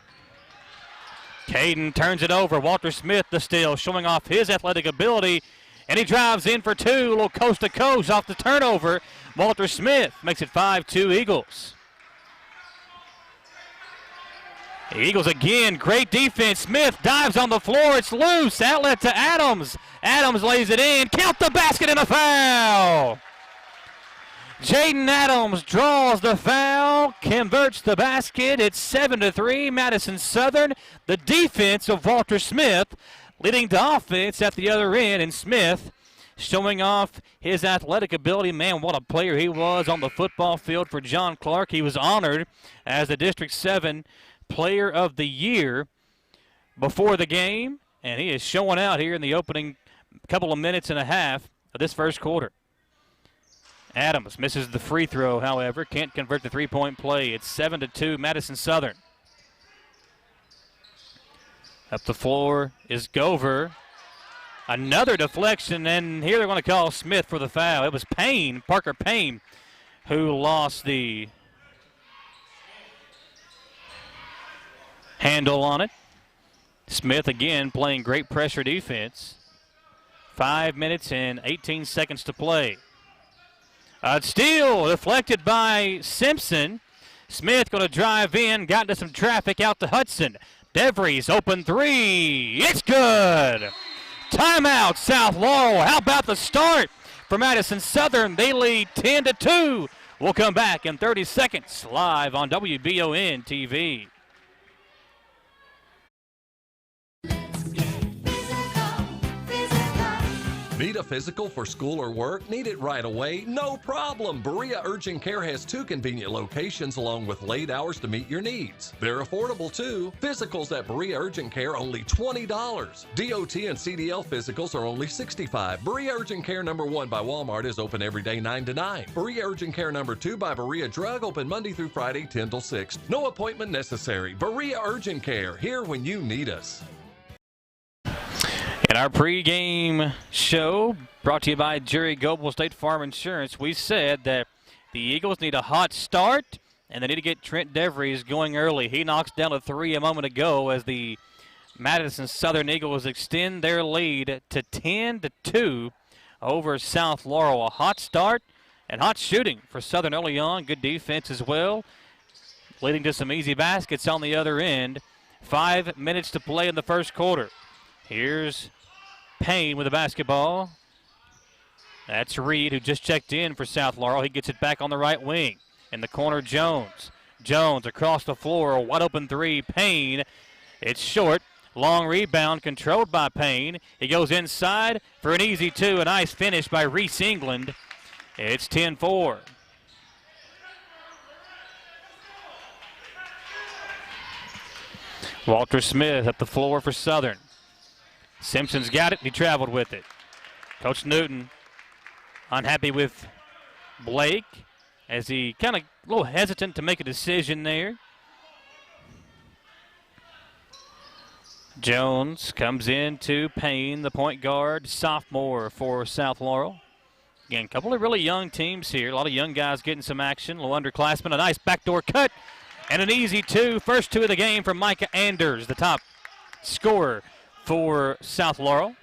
[SPEAKER 2] Caden turns it over. Walter Smith the steal, showing off his athletic ability, and he drives in for 2, a little coast to coast off the turnover. Walter Smith makes it 5-2 Eagles. The Eagles again, great defense. Smith dives on the floor. It's loose. Outlet to Adams. Adams lays it in. Count the basket and a foul. Jaden Adams draws the foul, converts the basket. It's 7-3, Madison Southern. The defense of Walter Smith leading to offense at the other end, and Smith showing off his athletic ability. Man, what a player he was on the football field for John Clark. He was honored as the District 7 Player of the Year before the game, and he is showing out here in the opening couple of minutes and a half of this first quarter. Adams misses the free throw, however, can't convert the three-point play. It's 7-2 Madison Southern. Up the floor is Gover. Another deflection, and here they're going to call Smith for the foul. It was Payne, Parker Payne, who lost the handle on it. Smith again playing great pressure defense. 5 minutes and 18 seconds to play. A steal deflected by Simpson. Smith going to drive in, got into some traffic out to Hudson. DeVries open 3. It's good. Timeout, South Laurel. How about the start for Madison Southern? They lead 10-2. We'll come back in 30 seconds live on Wbontv.
[SPEAKER 1] Need a physical for school or work? Need it right away? No problem. Berea Urgent Care has 2 convenient locations along with late hours to meet your needs. They're affordable too. Physicals at Berea Urgent Care only $20. DOT and CDL physicals are only $65. Berea Urgent Care number 1 by Walmart is open every day 9 to 9. Berea Urgent Care number 2 by Berea Drug open Monday through Friday 10 till 6. No appointment necessary. Berea Urgent Care, here when you need us.
[SPEAKER 2] In our pregame show, brought to you by Jerry Goebel State Farm Insurance, we said that the Eagles need a hot start, and they need to get Trent DeVries going early. He knocks down a 3 a moment ago as the Madison Southern Eagles extend their lead to 10-2 over South Laurel. A hot start and hot shooting for Southern early on. Good defense as well, leading to some easy baskets on the other end. 5 minutes to play in the first quarter. Here's Payne with the basketball. That's Reed, who just checked in for South Laurel. He gets it back on the right wing. In the corner, Jones. Jones across the floor, a wide open 3. Payne, it's short. Long rebound controlled by Payne. He goes inside for an easy 2. A nice finish by Reese England. It's 10-4. Walter Smith at the floor for Southern. Simpson's got it. He traveled with it. Coach Newton unhappy with Blake as he kind of a little hesitant to make a decision there. Jones comes in to Payne, the point guard, sophomore for South Laurel. Again, a couple of really young teams here. A lot of young guys getting some action. A little underclassmen. A nice backdoor cut and an easy 2. First 2 of the game from Micah Anders, the top scorer for South Laurel.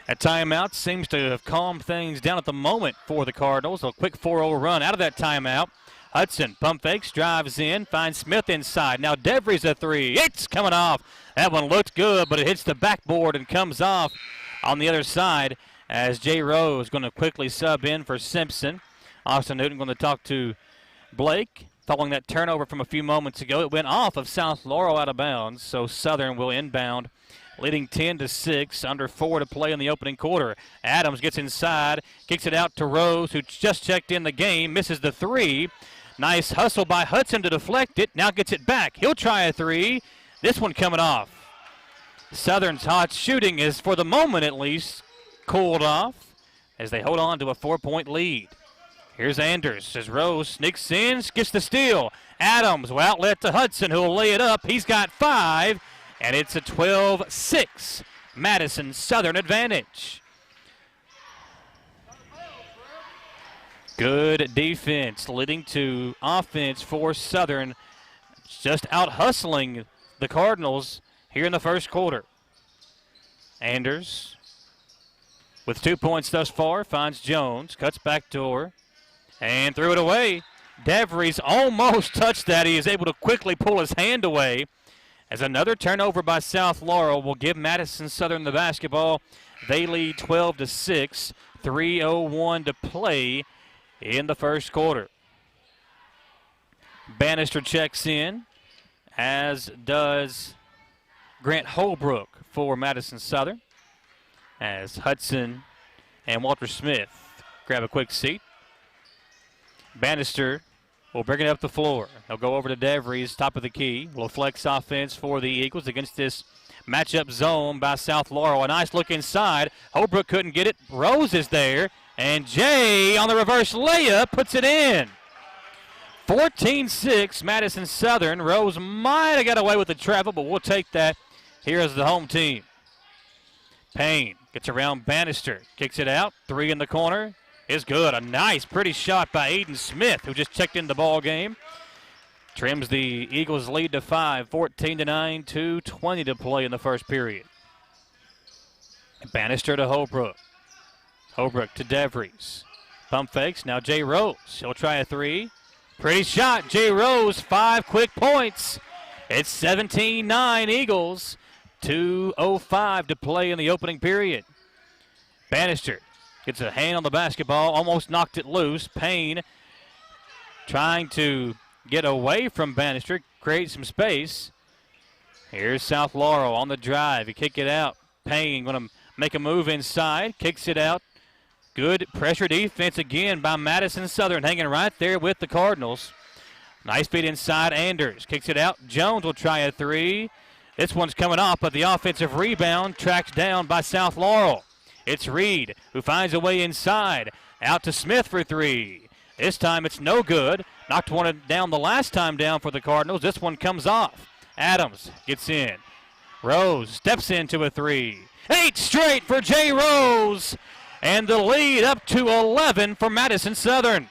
[SPEAKER 2] That timeout seems to have calmed things down at the moment for the Cardinals. A quick 4-0 run out of that timeout. Hudson pump fakes, drives in, finds Smith inside. Now DeVries a three. It's coming off. That one looked good, but it hits the backboard and comes off on the other side as Jay Rose going to quickly sub in for Simpson. Austin Newton going to talk to Blake. Following that turnover from a few moments ago, it went off of South Laurel out of bounds, so Southern will inbound, leading 10-6, under 4 to play in the opening quarter. Adams gets inside, kicks it out to Rose, who just checked in the game, misses the three. Nice hustle by Hudson to deflect it, now gets it back. He'll try a three. This one coming off. Southern's hot shooting is, for the moment at least, cooled off as they hold on to a 4-point lead. Here's Anders as Rose sneaks in, gets the steal. Adams will outlet to Hudson, who will lay it up. He's got 5, and it's a 12-6 Madison Southern advantage. Good defense leading to offense for Southern, just out hustling the Cardinals here in the first quarter. Anders with 2 points thus far finds Jones, cuts back door, and threw it away. DeVries almost touched that. He is able to quickly pull his hand away as another turnover by South Laurel will give Madison Southern the basketball. They lead 12-6, 3:01 to play in the first quarter. Bannister checks in, as does Grant Holbrook for Madison Southern, as Hudson and Walter Smith grab a quick seat. Bannister will bring it up the floor. He'll go over to DeVries, top of the key. Will flex offense for the Eagles against this matchup zone by South Laurel. A nice look inside. Holbrook couldn't get it. Rose is there. And Jay on the reverse layup puts it in. 14-6 Madison Southern. Rose might have got away with the travel, but we'll take that. Here is the home team. Payne gets around Bannister. Kicks it out. 3 in the corner. Is good. A nice, pretty shot by Aiden Smith, who just checked in the ball game. Trims the Eagles' lead to 5, 14-9, 2:20 to play in the first period. Bannister to Holbrook. Holbrook to DeVries. Pump fakes. Now Jay Rose. He'll try a three. Pretty shot. Jay Rose, 5 quick points. It's 17-9 Eagles. 2:05 to play in the opening period. Bannister gets a hand on the basketball, almost knocked it loose. Payne trying to get away from Bannister, create some space. Here's South Laurel on the drive. He kick it out. Payne going to make a move inside, kicks it out. Good pressure defense again by Madison Southern, hanging right there with the Cardinals. Nice feed inside. Anders kicks it out. Jones will try a three. This one's coming off, but the offensive rebound tracked down by South Laurel. It's Reed who finds a way inside. Out to Smith for 3. This time it's no good. Knocked one down the last time down for the Cardinals. This one comes off. Adams gets in. Rose steps into a 3. 8 straight for Jay Rose. And the lead up to 11 for Madison Southern.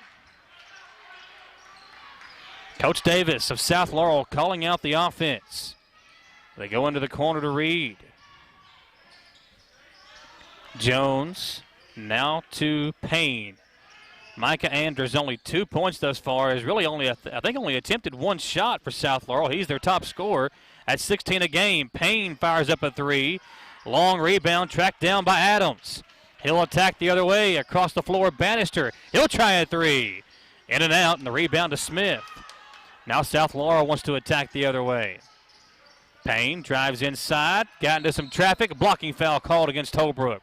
[SPEAKER 2] Coach Davis of South Laurel calling out the offense. They go into the corner to Reed. Jones now to Payne. Micah Anders only 2 points thus far. Has really only, only attempted 1 shot for South Laurel. He's their top scorer at 16 a game. Payne fires up a 3. Long rebound tracked down by Adams. He'll attack the other way across the floor. Bannister. He'll try a 3. In and out, and the rebound to Smith. Now South Laurel wants to attack the other way. Payne drives inside. Got into some traffic. Blocking foul called against Holbrook.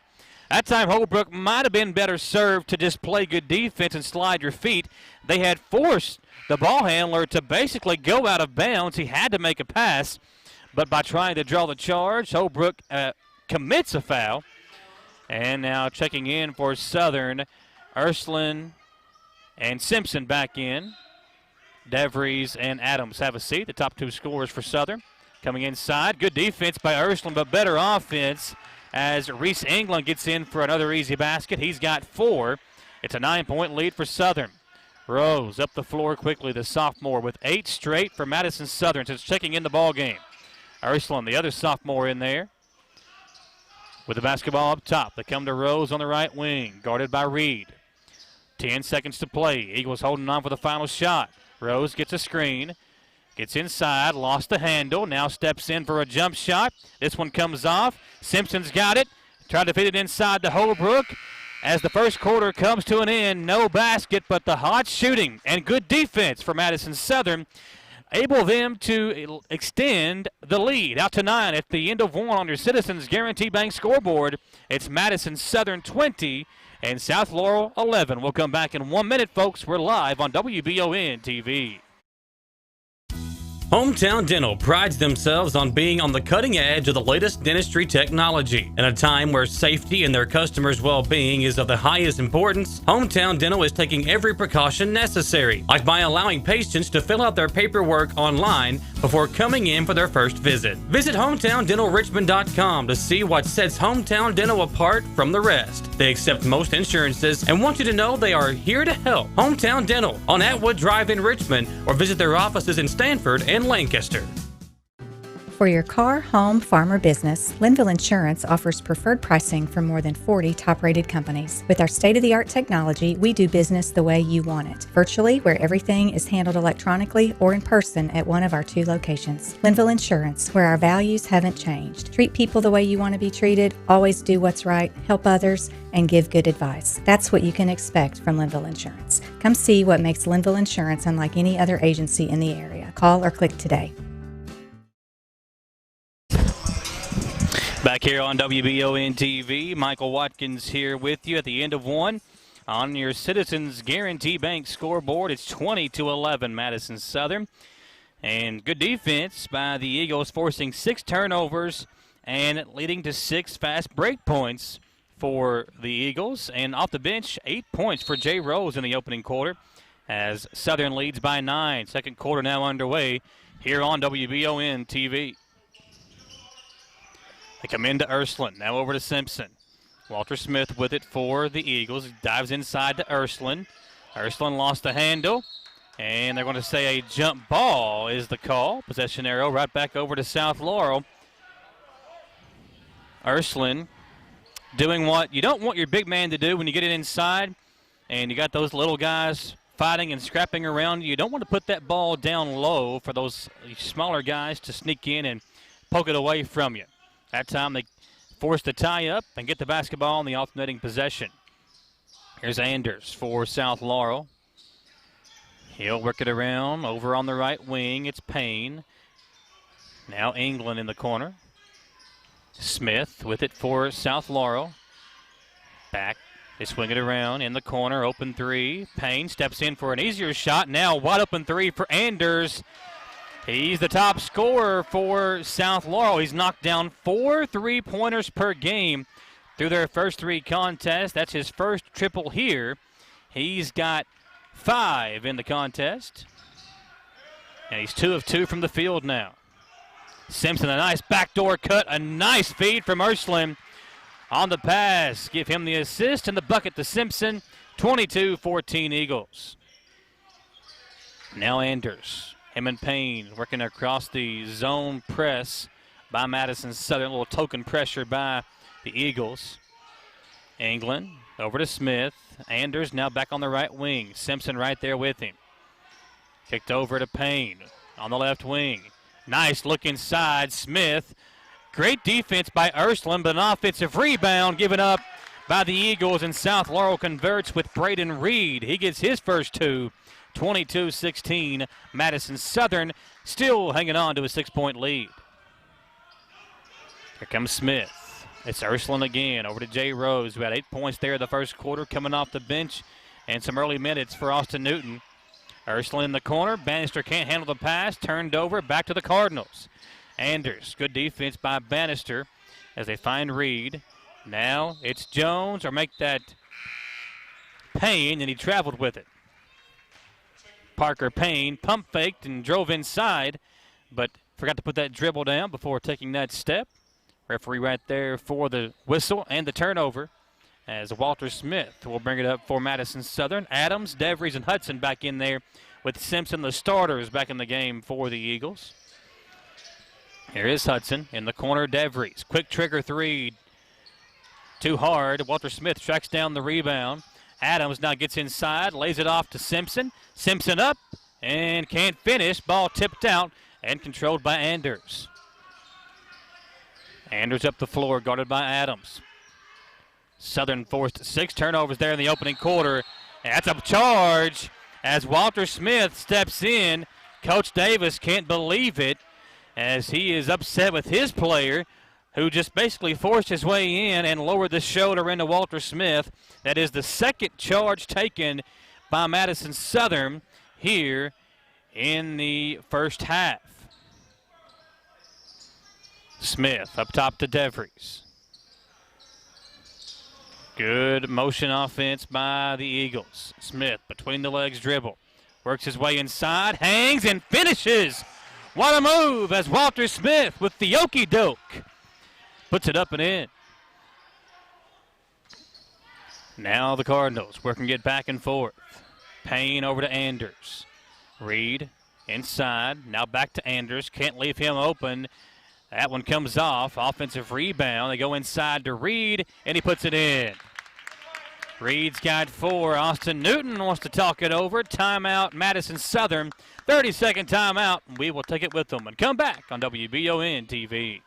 [SPEAKER 2] That time Holbrook might have been better served to just play good defense and slide your feet. They had forced the ball handler to basically go out of bounds. He had to make a pass, but by trying to draw the charge, Holbrook commits a foul. And now checking in for Southern, Ursuline and Simpson back in. DeVries and Adams have a seat, the top 2 scorers for Southern. Coming inside, good defense by Ursuline, but better offense as Reese England gets in for another easy basket. He's got 4. It's a 9-point lead for Southern. Rose up the floor quickly, the sophomore, with 8 straight for Madison Southern since checking in the ball game. Ursuline, the other sophomore in there. with the basketball up top. They come to Rose on the right wing, guarded by Reed. 10 seconds to play. Eagles holding on for the final shot. Rose gets a screen, gets inside, lost the handle, now steps in for a jump shot. This one comes off. Simpson's got it. Tried to fit it inside to Holbrook. As the first quarter comes to an end, no basket, but the hot shooting and good defense for Madison Southern, able them to extend the lead out to 9 at the end of one on your Citizens Guarantee Bank scoreboard. It's Madison Southern 20 and South Laurel 11. We'll come back in 1 minute, folks. We're live on WBON-TV.
[SPEAKER 8] Hometown Dental prides themselves on being on the cutting edge of the latest dentistry technology. In a time where safety and their customers' well-being is of the highest importance, Hometown Dental is taking every precaution necessary, like by allowing patients to fill out their paperwork online before coming in for their first visit. Visit HometownDentalRichmond.com to see what sets Hometown Dental apart from the rest. They accept most insurances and want you to know they are here to help. Hometown Dental on Atwood Drive in Richmond, or visit their offices in Stanford and Lancaster.
[SPEAKER 11] For your car, home, farm, or business, Linville Insurance offers preferred pricing from more than 40 top-rated companies. With our state-of-the-art technology, we do business the way you want it, virtually, where everything is handled electronically or in person at one of our 2 locations. Linville Insurance, where our values haven't changed. Treat people the way you want to be treated, always do what's right, help others, and give good advice. That's what you can expect from Linville Insurance. Come see what makes Linville Insurance unlike any other agency in the area. Call or click today.
[SPEAKER 2] Back here on WBON-TV, Michael Watkins here with you at the end of one. On your Citizens Guarantee Bank scoreboard, it's 20-11 Madison Southern. And good defense by the Eagles, forcing 6 turnovers and leading to 6 fast break points for the Eagles. And off the bench, 8 points for Jay Rose in the opening quarter as Southern leads by 9. Second quarter now underway here on WBON-TV. They come into Ursuline, now over to Simpson. Walter Smith with it for the Eagles. Dives inside to Ursuline. Ursuline lost the handle, and they're going to say a jump ball is the call. Possession arrow right back over to South Laurel. Ursuline doing what you don't want your big man to do when you get it inside, and you got those little guys fighting and scrapping around you. You don't want to put that ball down low for those smaller guys to sneak in and poke it away from you. That time they force the tie up and get the basketball in the alternating possession. Here's Anders for South Laurel. He'll work it around over on the right wing. It's Payne. Now England in the corner. Smith with it for South Laurel. Back. They swing it around in the corner. Open 3. Payne steps in for an easier shot. Now wide open 3 for Anders. He's the top scorer for South Laurel. He's knocked down 4 3-pointers per game through their first 3 contests. That's his first triple here. He's got 5 in the contest. And he's 2 of 2 from the field now. Simpson, a nice backdoor cut, a nice feed from Ursuline on the pass. Give him the assist and the bucket to Simpson. 22-14 Eagles. Now Anders. Him and Payne working across the zone press by Madison Southern. A little token pressure by the Eagles. England over to Smith. Anders now back on the right wing. Simpson right there with him. Kicked over to Payne on the left wing. Nice look inside. Smith. Great defense by Ursuline, but an offensive rebound given up by the Eagles, and South Laurel converts with Braden Reed. He gets his first 2. 22-16, Madison Southern still hanging on to a 6-point lead. Here comes Smith. It's Ursuline again, over to Jay Rose, who had 8 points there in the first quarter, coming off the bench, and some early minutes for Austin Newton. Ursuline in the corner. Bannister can't handle the pass. Turned over, back to the Cardinals. Anders, good defense by Bannister as they find Reed. Now it's Jones, or make that Payne, and he traveled with it. Parker Payne pump faked and drove inside, but forgot to put that dribble down before taking that step. Referee right there for the whistle and the turnover as Walter Smith will bring it up for Madison Southern. Adams, DeVries, and Hudson back in there with Simpson, the starters, back in the game for the Eagles. Here is Hudson in the corner. DeVries, quick trigger 3. Too hard. Walter Smith tracks down the rebound. Adams now gets inside, lays it off to Simpson. Simpson up and can't finish. Ball tipped out and controlled by Anders. Anders up the floor, guarded by Adams. Southern forced 6 turnovers there in the opening quarter. And that's a charge as Walter Smith steps in. Coach Davis can't believe it as he is upset with his player who just basically forced his way in and lowered the shoulder into Walter Smith. That is the second charge taken by Madison Southern here in the first half. Smith up top to DeVries. Good motion offense by the Eagles. Smith between the legs dribble. Works his way inside, hangs and finishes. What a move as Walter Smith with the okey-doke. Puts it up and in. Now the Cardinals working it back and forth. Payne over to Anders. Reed inside, now back to Anders. Can't leave him open. That one comes off. Offensive rebound. They go inside to Reed, and he puts it in. Reed's got 4. Austin Newton wants to talk it over. Timeout, Madison Southern. 30-second timeout. We will take it with them and come back on Wbontv.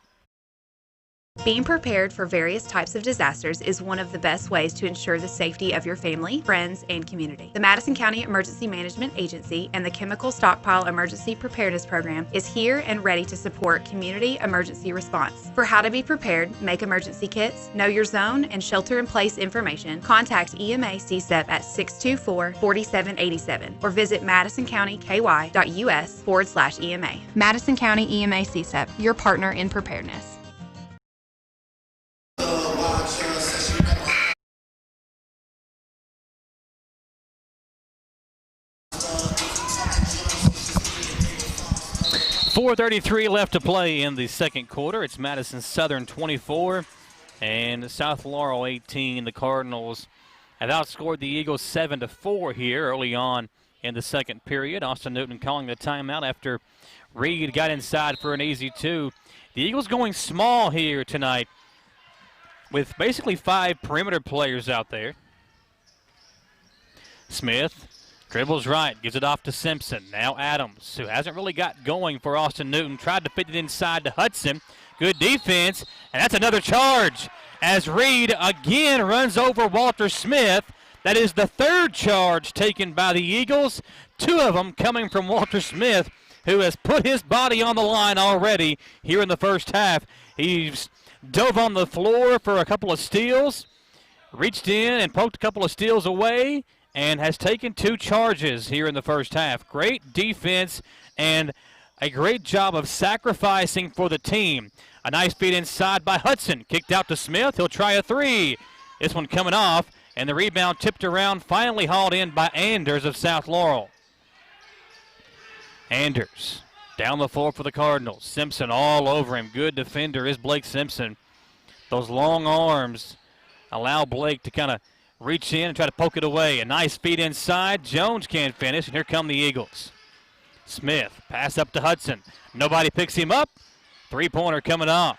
[SPEAKER 12] Being prepared for various types of disasters is one of the best ways to ensure the safety of your family, friends, and community. The Madison County Emergency Management Agency and the Chemical Stockpile Emergency Preparedness Program is here and ready to support community emergency response. For how to be prepared, make emergency kits, know your zone, and shelter-in-place information, contact EMA CSEP at 624-4787 or visit madisoncountyky.us/EMA. Madison County EMA CSEP, your partner in preparedness.
[SPEAKER 2] .433 left to play in the second quarter. It's Madison Southern 24 and South Laurel 18. The Cardinals have outscored the Eagles 7-4 here early on in the second period. Austin Newton calling the timeout after Reed got inside for an easy 2. The Eagles going small here tonight with basically 5 perimeter players out there. Smith dribbles right, gives it off to Simpson. Now Adams, who hasn't really got going for Austin Newton, tried to fit it inside to Hudson. Good defense, and that's another charge as Reed again runs over Walter Smith. That is the 3rd charge taken by the Eagles, 2 of them coming from Walter Smith, who has put his body on the line already here in the first half. He's dove on the floor for a couple of steals, reached in and poked a couple of steals away, and has taken 2 charges here in the first half. Great defense and a great job of sacrificing for the team. A nice feed inside by Hudson. Kicked out to Smith. He'll try a 3. This one coming off, and the rebound tipped around, finally hauled in by Anders of South Laurel. Anders down the floor for the Cardinals. Simpson all over him. Good defender is Blake Simpson. Those long arms allow Blake to kind of reach in and try to poke it away. A nice feed inside. Jones can't finish, and here come the Eagles. Smith, pass up to Hudson. Nobody picks him up. 3-pointer coming off.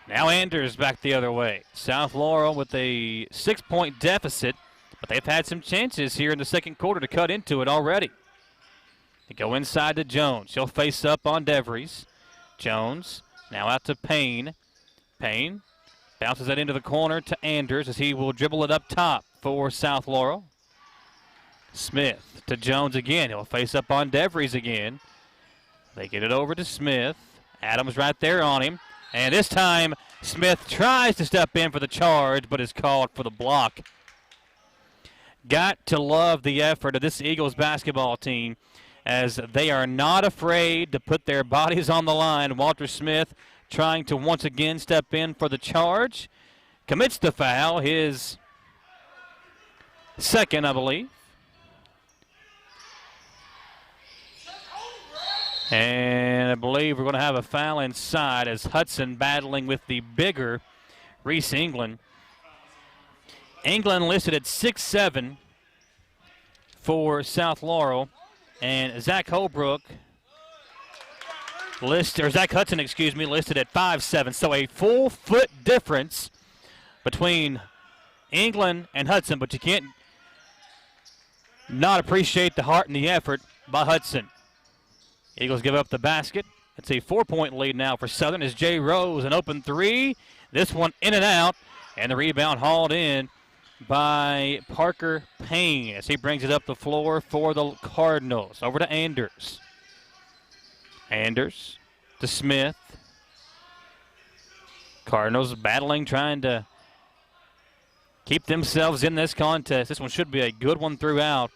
[SPEAKER 2] Now Anders back the other way. South Laurel with a 6-point deficit, but they've had some chances here in the second quarter to cut into it already. They go inside to Jones. He'll face up on DeVries. Jones now out to Payne. Payne bounces that into the corner to Anders as he will dribble it up top for South Laurel. Smith to Jones again. He'll face up on DeVries again. They get it over to Smith. Adams right there on him. And this time Smith tries to step in for the charge but is called for the block. Got to love the effort of this Eagles basketball team as they are not afraid to put their bodies on the line. Walter Smith trying to once again step in for the charge. Commits the foul, his second, I believe. And I believe we're going to have a foul inside as Hudson battling with the bigger Reese England. England listed at 6'7" for South Laurel. And Zach Hudson, listed at 5'7", so a full foot difference between England and Hudson, but you can't not appreciate the heart and the effort by Hudson. Eagles give up the basket. It's a 4-point lead now for Southern as Jay Rose, an open three. This one in and out, and the rebound hauled in by Parker Payne as he brings it up the floor for the Cardinals. Over to Anders. Anders to Smith. Cardinals battling, trying to keep themselves in this contest. This one should be a good one throughout.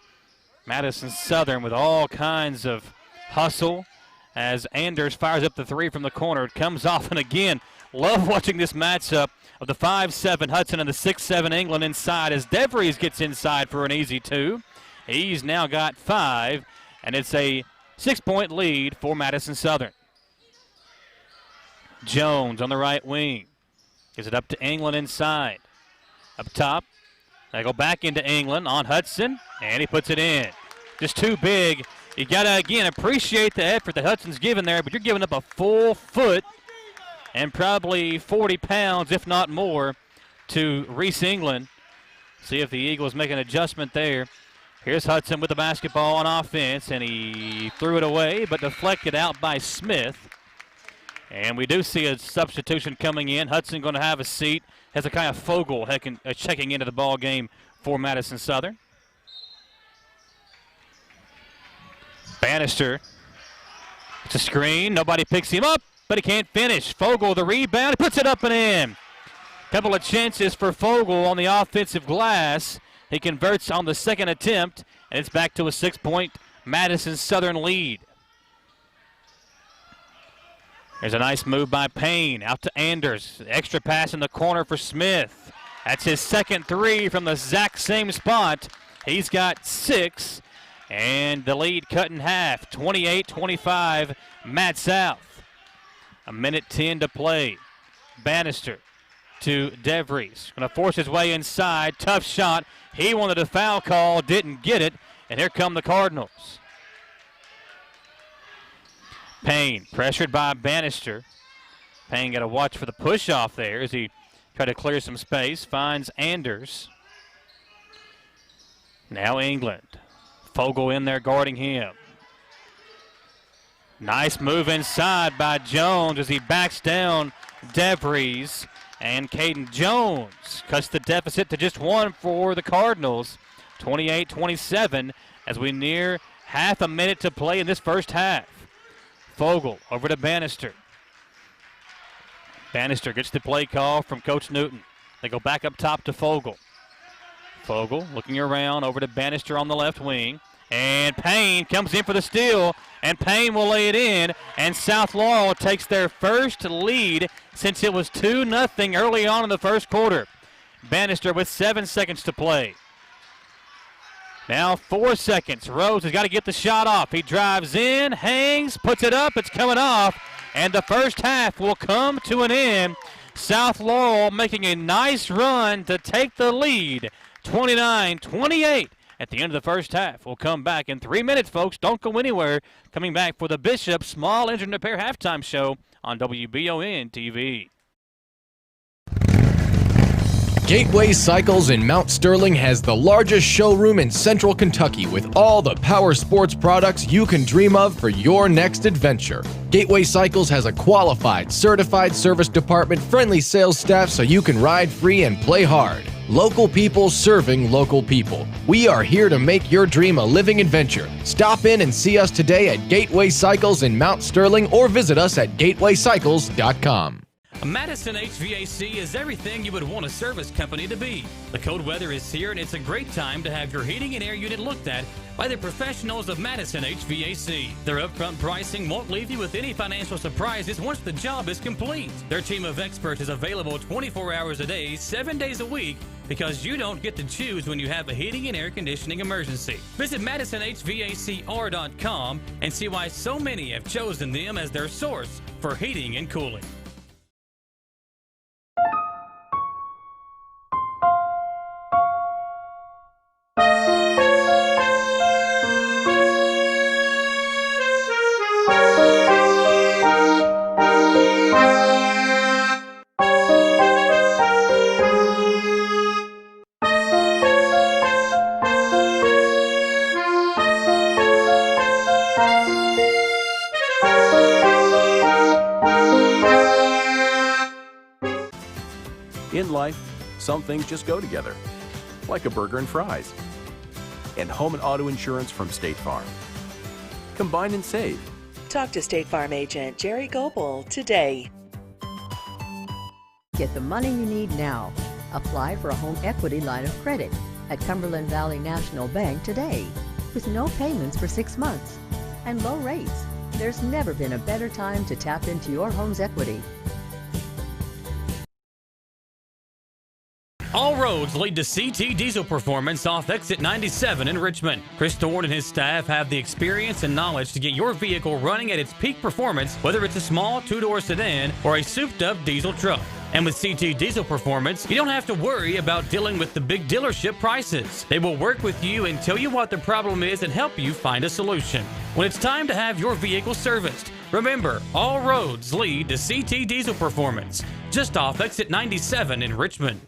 [SPEAKER 2] Madison Southern with all kinds of hustle as Anders fires up the three from the corner. It comes off, and again, love watching this matchup of the 5'7" Hudson and the 6'7" England inside as DeVries gets inside for an easy two. He's now got 5, and it's a 6-point lead for Madison Southern. Jones on the right wing. Gives it up to England inside. Up top, they go back into England on Hudson, and he puts it in. Just too big. You got to, again, appreciate the effort that Hudson's given there, but you're giving up a full foot and probably 40 pounds, if not more, to Reese England. See if the Eagles make an adjustment there. Here's Hudson with the basketball on offense, and he threw it away, but deflected out by Smith. And we do see a substitution coming in. Hudson going to have a seat. Hezekiah Fogel checking into the ball game for Madison Southern. Bannister. It's a screen. Nobody picks him up, but he can't finish. Fogel the rebound. He puts it up and in. Couple of chances for Fogel on the offensive glass. He converts on the second attempt, and it's back to a 6-point Madison Southern lead. There's a nice move by Payne. Out to Anders. Extra pass in the corner for Smith. That's his second three from the exact same spot. He's got 6, and the lead cut in half. 28-25, Mad South. 1:10 to play. Bannister to DeVries. Going to force his way inside. Tough shot. He wanted a foul call, didn't get it, and here come the Cardinals. Payne pressured by Bannister. Payne got to watch for the push off there as he tried to clear some space. Finds Anders. Now England. Fogel in there guarding him. Nice move inside by Jones as he backs down DeVries. And Caden Jones cuts the deficit to just 1 for the Cardinals. 28-27 as we near half a minute to play in this first half. Fogel over to Bannister. Bannister gets the play call from Coach Newton. They go back up top to Fogel. Fogel looking around over to Bannister on the left wing. And Payne comes in for the steal, and Payne will lay it in, and South Laurel takes their first lead since it was 2-0 early on in the first quarter. Bannister with 7 seconds to play. Now 4 seconds. Rose has got to get the shot off. He drives in, hangs, puts it up. It's coming off, and the first half will come to an end. South Laurel making a nice run to take the lead, 29-28. At the end of the first half, we'll come back in 3 minutes, folks. Don't go anywhere. Coming back for the Bishop Small Engine Repair Halftime Show on Wbontv.
[SPEAKER 14] Gateway Cycles in Mount Sterling has the largest showroom in Central Kentucky with all the power sports products you can dream of for your next adventure. Gateway Cycles has a qualified, certified service department, friendly sales staff so you can ride free and play hard. Local people serving local people. We are here to make your dream a living adventure. Stop in and see us today at Gateway Cycles in Mount Sterling or visit us at gatewaycycles.com.
[SPEAKER 8] Madison HVAC is everything you would want a service company to be. The cold weather is here, and it's a great time to have your heating and air unit looked at by the professionals of Madison HVAC. Their upfront pricing won't leave you with any financial surprises once the job is complete. Their team of experts is available 24 hours a day, 7 days a week, because you don't get to choose when you have a heating and air conditioning emergency. Visit MadisonHVACR.com and see why so many have chosen them as their source for heating and cooling.
[SPEAKER 5] In life, some things just go together, like a burger and fries. And home and auto insurance from State Farm. Combine and save.
[SPEAKER 6] Talk to State Farm agent Jerry Goebel today.
[SPEAKER 7] Get the money you need now. Apply for a home equity line of credit at Cumberland Valley National Bank today. With no payments for 6 months and low rates, there's never been a better time to tap into your home's equity.
[SPEAKER 8] All roads lead to CT Diesel Performance off exit 97 in Richmond. Chris Thorne and his staff have the experience and knowledge to get your vehicle running at its peak performance, whether it's a small two-door sedan or a souped-up diesel truck. And with CT Diesel Performance, you don't have to worry about dealing with the big dealership prices. They will work with you and tell you what the problem is and help you find a solution. When it's time to have your vehicle serviced, remember, all roads lead to CT Diesel Performance, just off exit 97 in Richmond.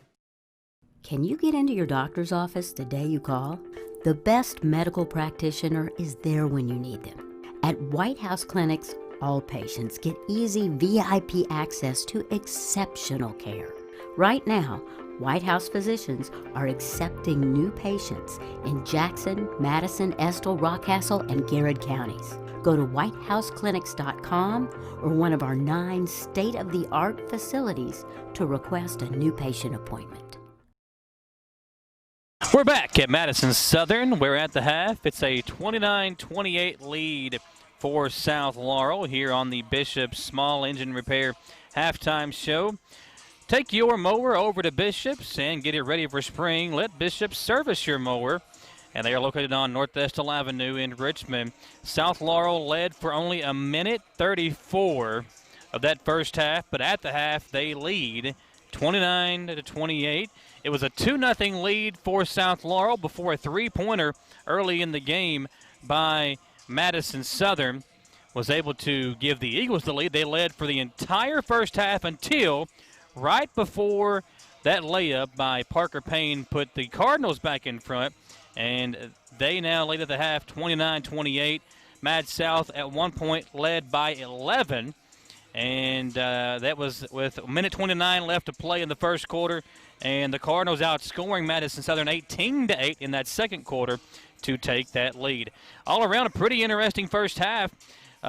[SPEAKER 9] Can you get into your doctor's office the day you call? The best medical practitioner is there when you need them. At White House Clinics, all patients get easy VIP access to exceptional care. Right now, White House physicians are accepting new patients in Jackson, Madison, Estill, Rockcastle, and Garrett counties. Go to whitehouseclinics.com or one of our 9 state-of-the-art facilities to request a new patient appointment.
[SPEAKER 2] We're back at Madison Southern. We're at the half. It's a 29-28 lead for South Laurel here on the Bishop's Small Engine Repair halftime show. Take your mower over to Bishop's and get it ready for spring. Let Bishop's service your mower. And they are located on North Estill Avenue in Richmond. South Laurel led for only a minute 34 of that first half, but at the half they lead 29-28. It was a 2-0 lead for South Laurel before a three-pointer early in the game by Madison Southern was able to give the Eagles the lead. They led for the entire first half until right before that layup by Parker Payne put the Cardinals back in front, and they now lead at the half 29-28. Mad South at one point led by 11. And that was with a minute 29 left to play in the first quarter. And the Cardinals outscoring Madison Southern 18-8 in that second quarter to take that lead. All around a pretty interesting first half.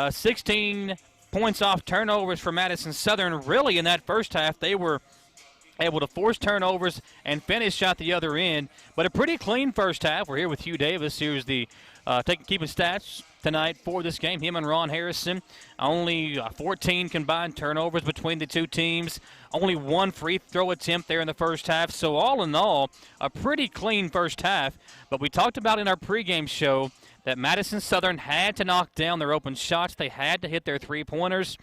[SPEAKER 2] 16 points off turnovers for Madison Southern. Really in that first half they were able to force turnovers and finish out the other end. But a pretty clean first half. We're here with Hugh Davis, who's the keeping stats tonight for this game. Him and Ron Harrison. Only 14 combined turnovers between the two teams. Only one free throw attempt there in the first half. So all in all, a pretty clean first half. But we talked about in our pregame show that Madison Southern had to knock down their open shots. They had to hit their three-pointers.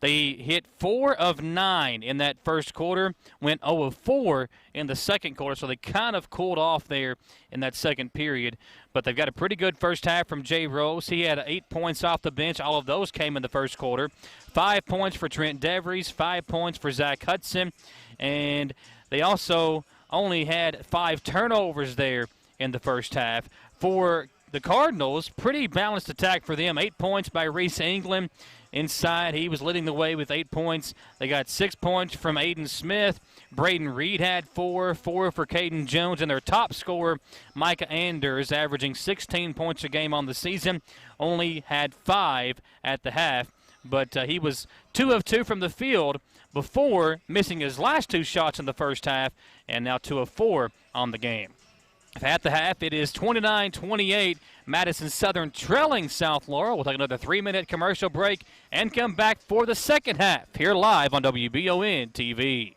[SPEAKER 2] They hit 4 of 9 in that first quarter, went 0 of 4 in the second quarter, so they kind of cooled off there in that second period. But they've got a pretty good first half from Jay Rose. He had 8 points off the bench. All of those came in the first quarter. 5 points for Trent Devries, 5 points for Zach Hudson, and they also only had 5 turnovers there in the first half. For the Cardinals, pretty balanced attack for them. 8 points by Reese England. Inside, he was leading the way with 8 points. They got 6 points from Aiden Smith. Braden Reed had 4 for Caden Jones, and their top scorer, Micah Anders, averaging 16 points a game on the season, only had 5 at the half. But he was 2 of 2 from the field before missing his last 2 shots in the first half, and now 2 of 4 on the game. At the half, it is 29-28. Madison Southern trailing South Laurel. We'll take another 3-minute commercial break and come back for the second half here live on Wbontv.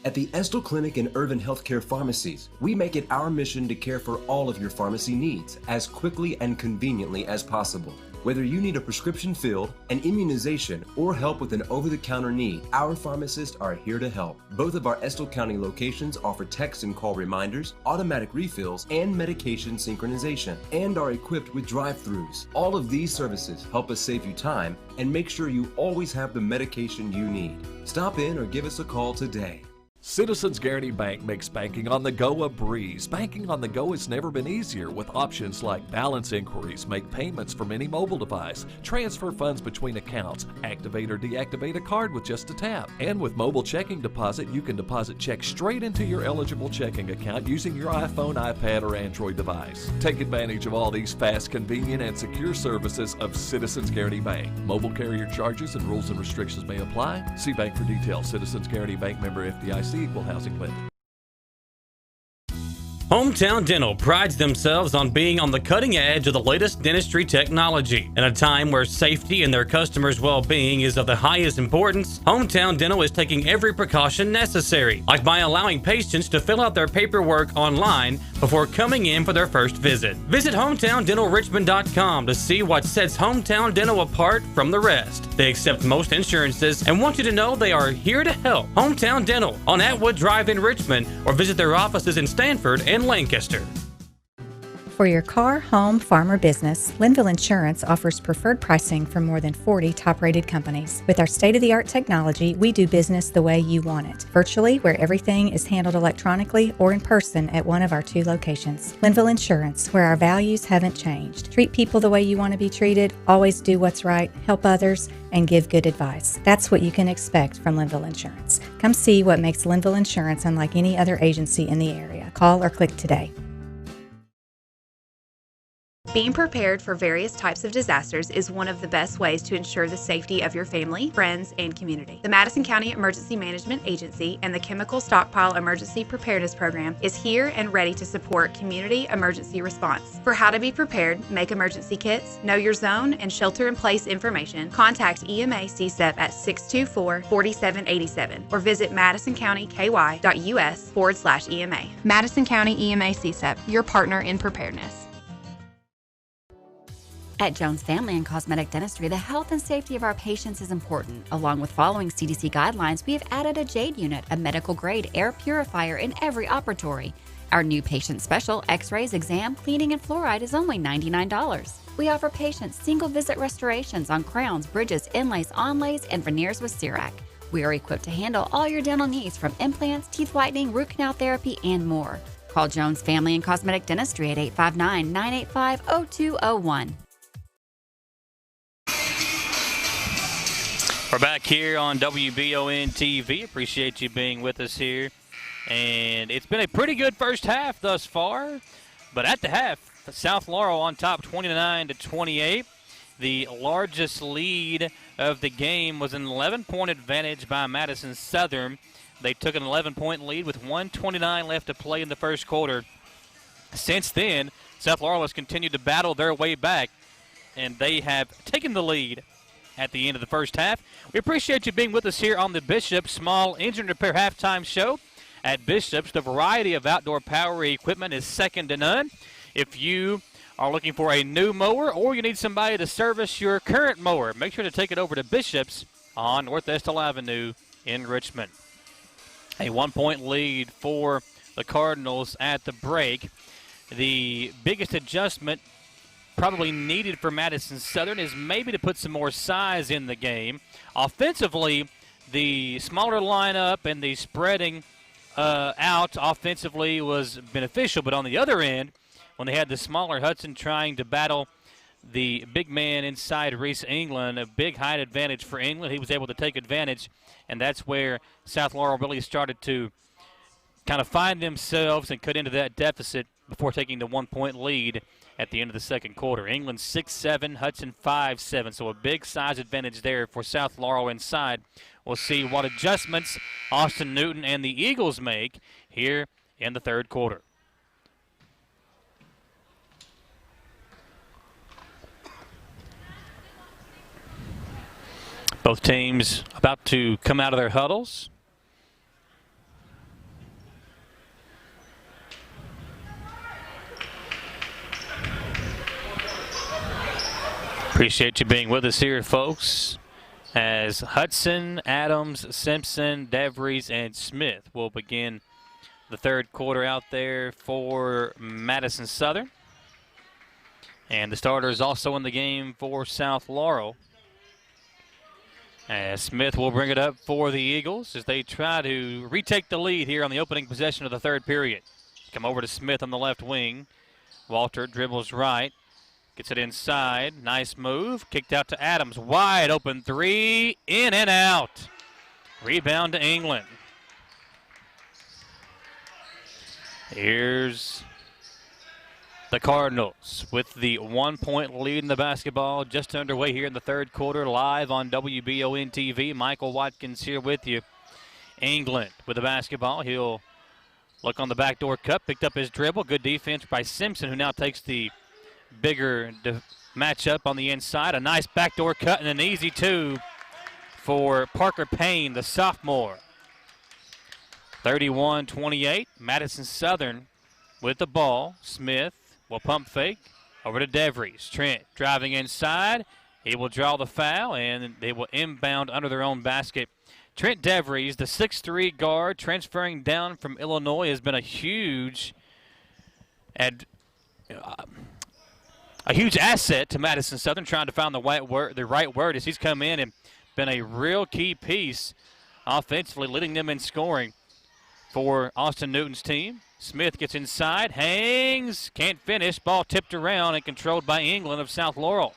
[SPEAKER 10] At the Estill Clinic and Urban Healthcare Pharmacies, we make it our mission to care for all of your pharmacy needs as quickly and conveniently as possible. Whether you need a prescription filled, an immunization, or help with an over-the-counter need, our pharmacists are here to help. Both of our Estill County locations offer text and call reminders, automatic refills, and medication synchronization, and are equipped with drive-thrus. All of these services help us save you time and make sure you always have the medication you need. Stop in or give us a call today.
[SPEAKER 1] Citizens Guarantee Bank makes banking on the go a breeze. Banking on the go has never been easier with options like balance inquiries, make payments from any mobile device, transfer funds between accounts, activate or deactivate a card with just a tap. And with mobile checking deposit, you can deposit checks straight into your eligible checking account using your iPhone, iPad, or Android device. Take advantage of all these fast, convenient, and secure services of Citizens Guarantee Bank. Mobile carrier charges and rules and restrictions may apply. See bank for details. Citizens Guarantee Bank, member FDIC, equal housing lender.
[SPEAKER 8] Hometown Dental prides themselves on being on the cutting edge of the latest dentistry technology. In a time where safety and their customers' well-being is of the highest importance, Hometown Dental is taking every precaution necessary, like by allowing patients to fill out their paperwork online before coming in for their first visit. Visit HometownDentalRichmond.com to see what sets Hometown Dental apart from the rest. They accept most insurances and want you to know they are here to help. Hometown Dental on Atwood Drive in Richmond, or visit their offices in Stanford and Lancaster.
[SPEAKER 11] For your car, home, farm, or business, Linville Insurance offers preferred pricing from more than 40 top-rated companies. With our state-of-the-art technology, we do business the way you want it, virtually, where everything is handled electronically, or in person at one of our 2 locations. Linville Insurance, where our values haven't changed. Treat people the way you want to be treated, always do what's right, help others, and give good advice. That's what you can expect from Linville Insurance. Come see what makes Linville Insurance unlike any other agency in the area. Call or click today.
[SPEAKER 12] Being prepared for various types of disasters is one of the best ways to ensure the safety of your family, friends, and community. The Madison County Emergency Management Agency and the Chemical Stockpile Emergency Preparedness Program is here and ready to support community emergency response. For how to be prepared, make emergency kits, know your zone, and shelter-in-place information, contact EMA CSEP at 624-4787 or visit madisoncountyky.us/EMA. Madison County EMA CSEP, your partner in preparedness.
[SPEAKER 13] At Jones Family and Cosmetic Dentistry, the health and safety of our patients is important. Along with following CDC guidelines, we have added a JADE unit, a medical-grade air purifier in every operatory. Our new patient special, x-rays, exam, cleaning, and fluoride is only $99. We offer patients single-visit restorations on crowns, bridges, inlays, onlays, and veneers with CERAC. We are equipped to handle all your dental needs, from implants, teeth whitening, root canal therapy, and more. Call Jones Family and Cosmetic Dentistry at 859-985-0201.
[SPEAKER 2] We're back here on WBONTV. Appreciate you being with us here. And it's been a pretty good first half thus far. But at the half, South Laurel on top 29-28. The largest lead of the game was an 11-point advantage by Madison Southern. They took an 11-point lead with 1:29 left to play in the first quarter. Since then, South Laurel has continued to battle their way back, and they have taken the lead at the end of the first half. We appreciate you being with us here on the Bishop Small Engine Repair Halftime Show. At Bishop's, the variety of outdoor power equipment is second to none. If you are looking for a new mower or you need somebody to service your current mower, make sure to take it over to Bishop's on North Estill Avenue in Richmond. A 1-point lead for the Cardinals at the break. The biggest adjustment probably needed for Madison Southern is maybe to put some more size in the game. Offensively, the smaller lineup and the spreading out offensively was beneficial, but on the other end, when they had the smaller Hudson trying to battle the big man inside Reese England, a big height advantage for England, he was able to take advantage, and that's where South Laurel really started to kind of find themselves and cut into that deficit before taking the 1-point lead at the end of the second quarter. England 6'7", Hudson 5'7", so a big size advantage there for South Laurel inside. We'll see what adjustments Austin Newton and the Eagles make here in the third quarter. Both teams about to come out of their huddles. Appreciate you being with us here, folks, as Hudson, Adams, Simpson, DeVries, and Smith will begin the third quarter out there for Madison Southern. And the starter is also in the game for South Laurel. As Smith will bring it up for the Eagles as they try to retake the lead here on the opening possession of the third period. Come over to Smith on the left wing. Walter dribbles right. Gets it inside. Nice move. Kicked out to Adams. Wide open three. In and out. Rebound to England. Here's the Cardinals with the 1-point lead in the basketball. Just underway here in the third quarter, live on WBONTV. Michael Watkins here with you. England with the basketball. He'll look on the backdoor cut. Picked up his dribble. Good defense by Simpson, who now takes the bigger matchup on the inside. A nice backdoor cut and an easy two for Parker Payne, the sophomore. 31-28, Madison Southern with the ball. Smith will pump fake over to DeVries. Trent driving inside. He will draw the foul, and they will inbound under their own basket. Trent DeVries, the 6'3 guard, transferring down from Illinois, has been a huge asset to Madison Southern, trying to find the right word as he's come in and been a real key piece offensively, leading them in scoring for Austin Newton's team. Smith gets inside, hangs, can't finish. Ball tipped around and controlled by England of South Laurel.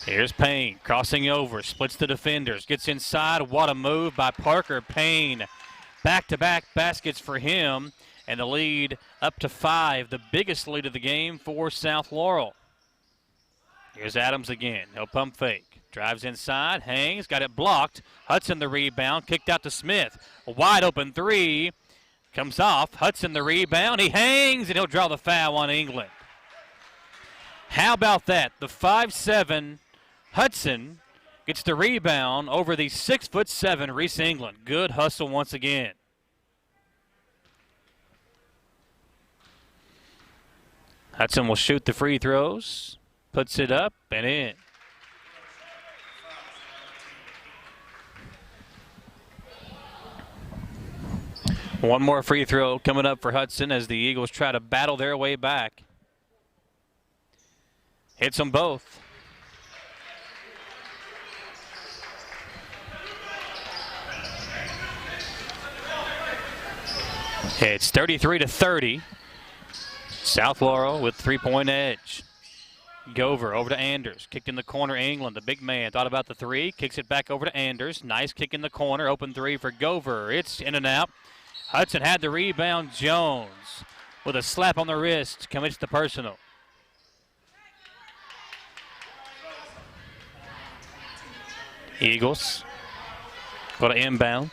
[SPEAKER 2] Here's Payne crossing over, splits the defenders, gets inside. What a move by Parker Payne. Back-to-back baskets for him, and the lead up to 5, the biggest lead of the game for South Laurel. Here's Adams again. He'll pump fake. Drives inside, hangs, got it blocked. Hudson the rebound, kicked out to Smith. A wide open three, comes off. Hudson the rebound, he hangs, and he'll draw the foul on England. How about that? The 5'7" Hudson gets the rebound over the 6'7" Reese England. Good hustle once again. Hudson will shoot the free throws, puts it up and in. One more free throw coming up for Hudson as the Eagles try to battle their way back. Hits them both. It's 33-30. South Laurel with three-point edge. Gover over to Anders. Kicked in the corner, England. The big man thought about the three. Kicks it back over to Anders. Nice kick in the corner. Open three for Gover. It's in and out. Hudson had the rebound. Jones with a slap on the wrist commits the personal. Eagles go to inbound.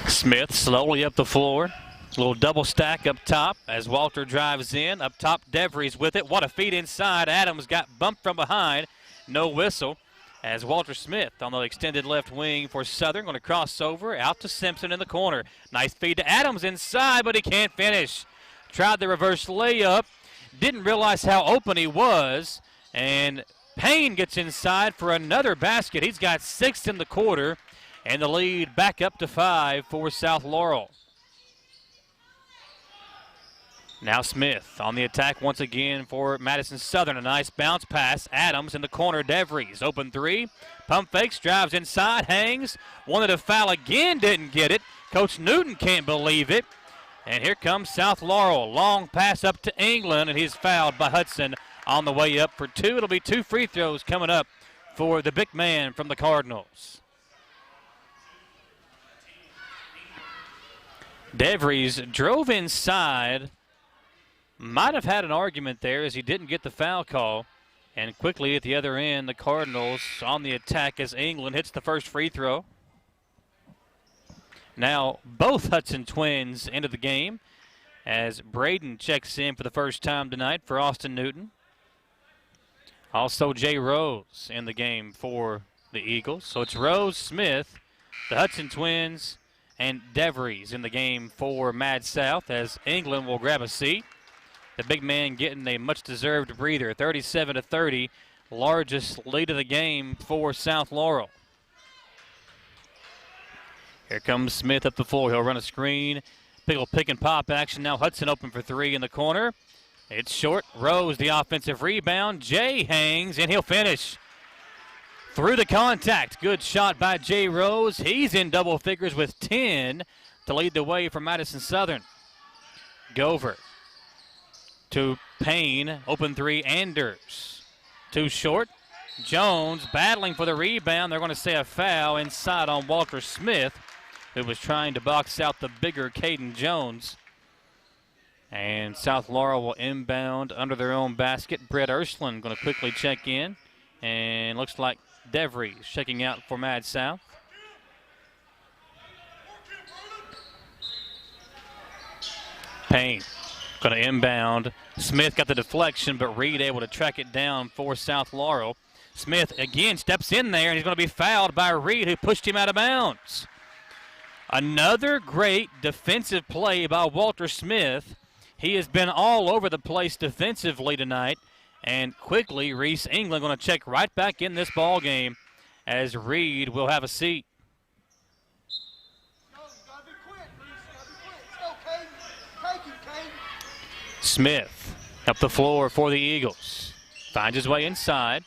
[SPEAKER 2] Smith slowly up the floor. A little double stack up top as Walter drives in. Up top, DeVries with it. What a feed inside. Adams got bumped from behind. No whistle as Walter Smith on the extended left wing for Southern. Going to cross over out to Simpson in the corner. Nice feed to Adams inside, but he can't finish. Tried the reverse layup. Didn't realize how open he was. And Payne gets inside for another basket. He's got 6 in the quarter. And the lead back up to 5 for South Laurel. Now Smith on the attack once again for Madison Southern. A nice bounce pass. Adams in the corner. DeVries. Open three. Pump fakes. Drives inside. Hangs. Wanted to foul again. Didn't get it. Coach Newton can't believe it. And here comes South Laurel. Long pass up to England. And he's fouled by Hudson on the way up for 2. It'll be 2 free throws coming up for the big man from the Cardinals. DeVries drove inside. Might have had an argument there as he didn't get the foul call. And quickly at the other end, the Cardinals on the attack as England hits the first free throw. Now both Hudson twins into the game as Braden checks in for the first time tonight for Austin Newton. Also Jay Rose in the game for the Eagles. So it's Rose, Smith, the Hudson twins, and DeVries in the game for Mad South as England will grab a seat. The big man getting a much-deserved breather, 37-30, largest lead of the game for South Laurel. Here comes Smith up the floor. He'll run a screen, big old pick and pop action. Now Hudson open for three in the corner. It's short. Rose, the offensive rebound. Jay hangs, and he'll finish. Through the contact. Good shot by Jay Rose. He's in double figures with 10 to lead the way for Madison Southern. Gover to Payne. Open three, Anders. Too short. Jones battling for the rebound. They're going to say a foul inside on Walter Smith, who was trying to box out the bigger Caden Jones. And South Laurel will inbound under their own basket. Brett Ursuline going to quickly check in. And looks like DeVries checking out for Mad South. Payne going to inbound. Smith got the deflection, but Reed able to track it down for South Laurel. Smith again steps in there, and he's going to be fouled by Reed, who pushed him out of bounds. Another great defensive play by Walter Smith. He has been all over the place defensively tonight. And quickly, Reese England going to check right back in this ball game as Reed will have a seat. Smith up the floor for the Eagles. Finds his way inside.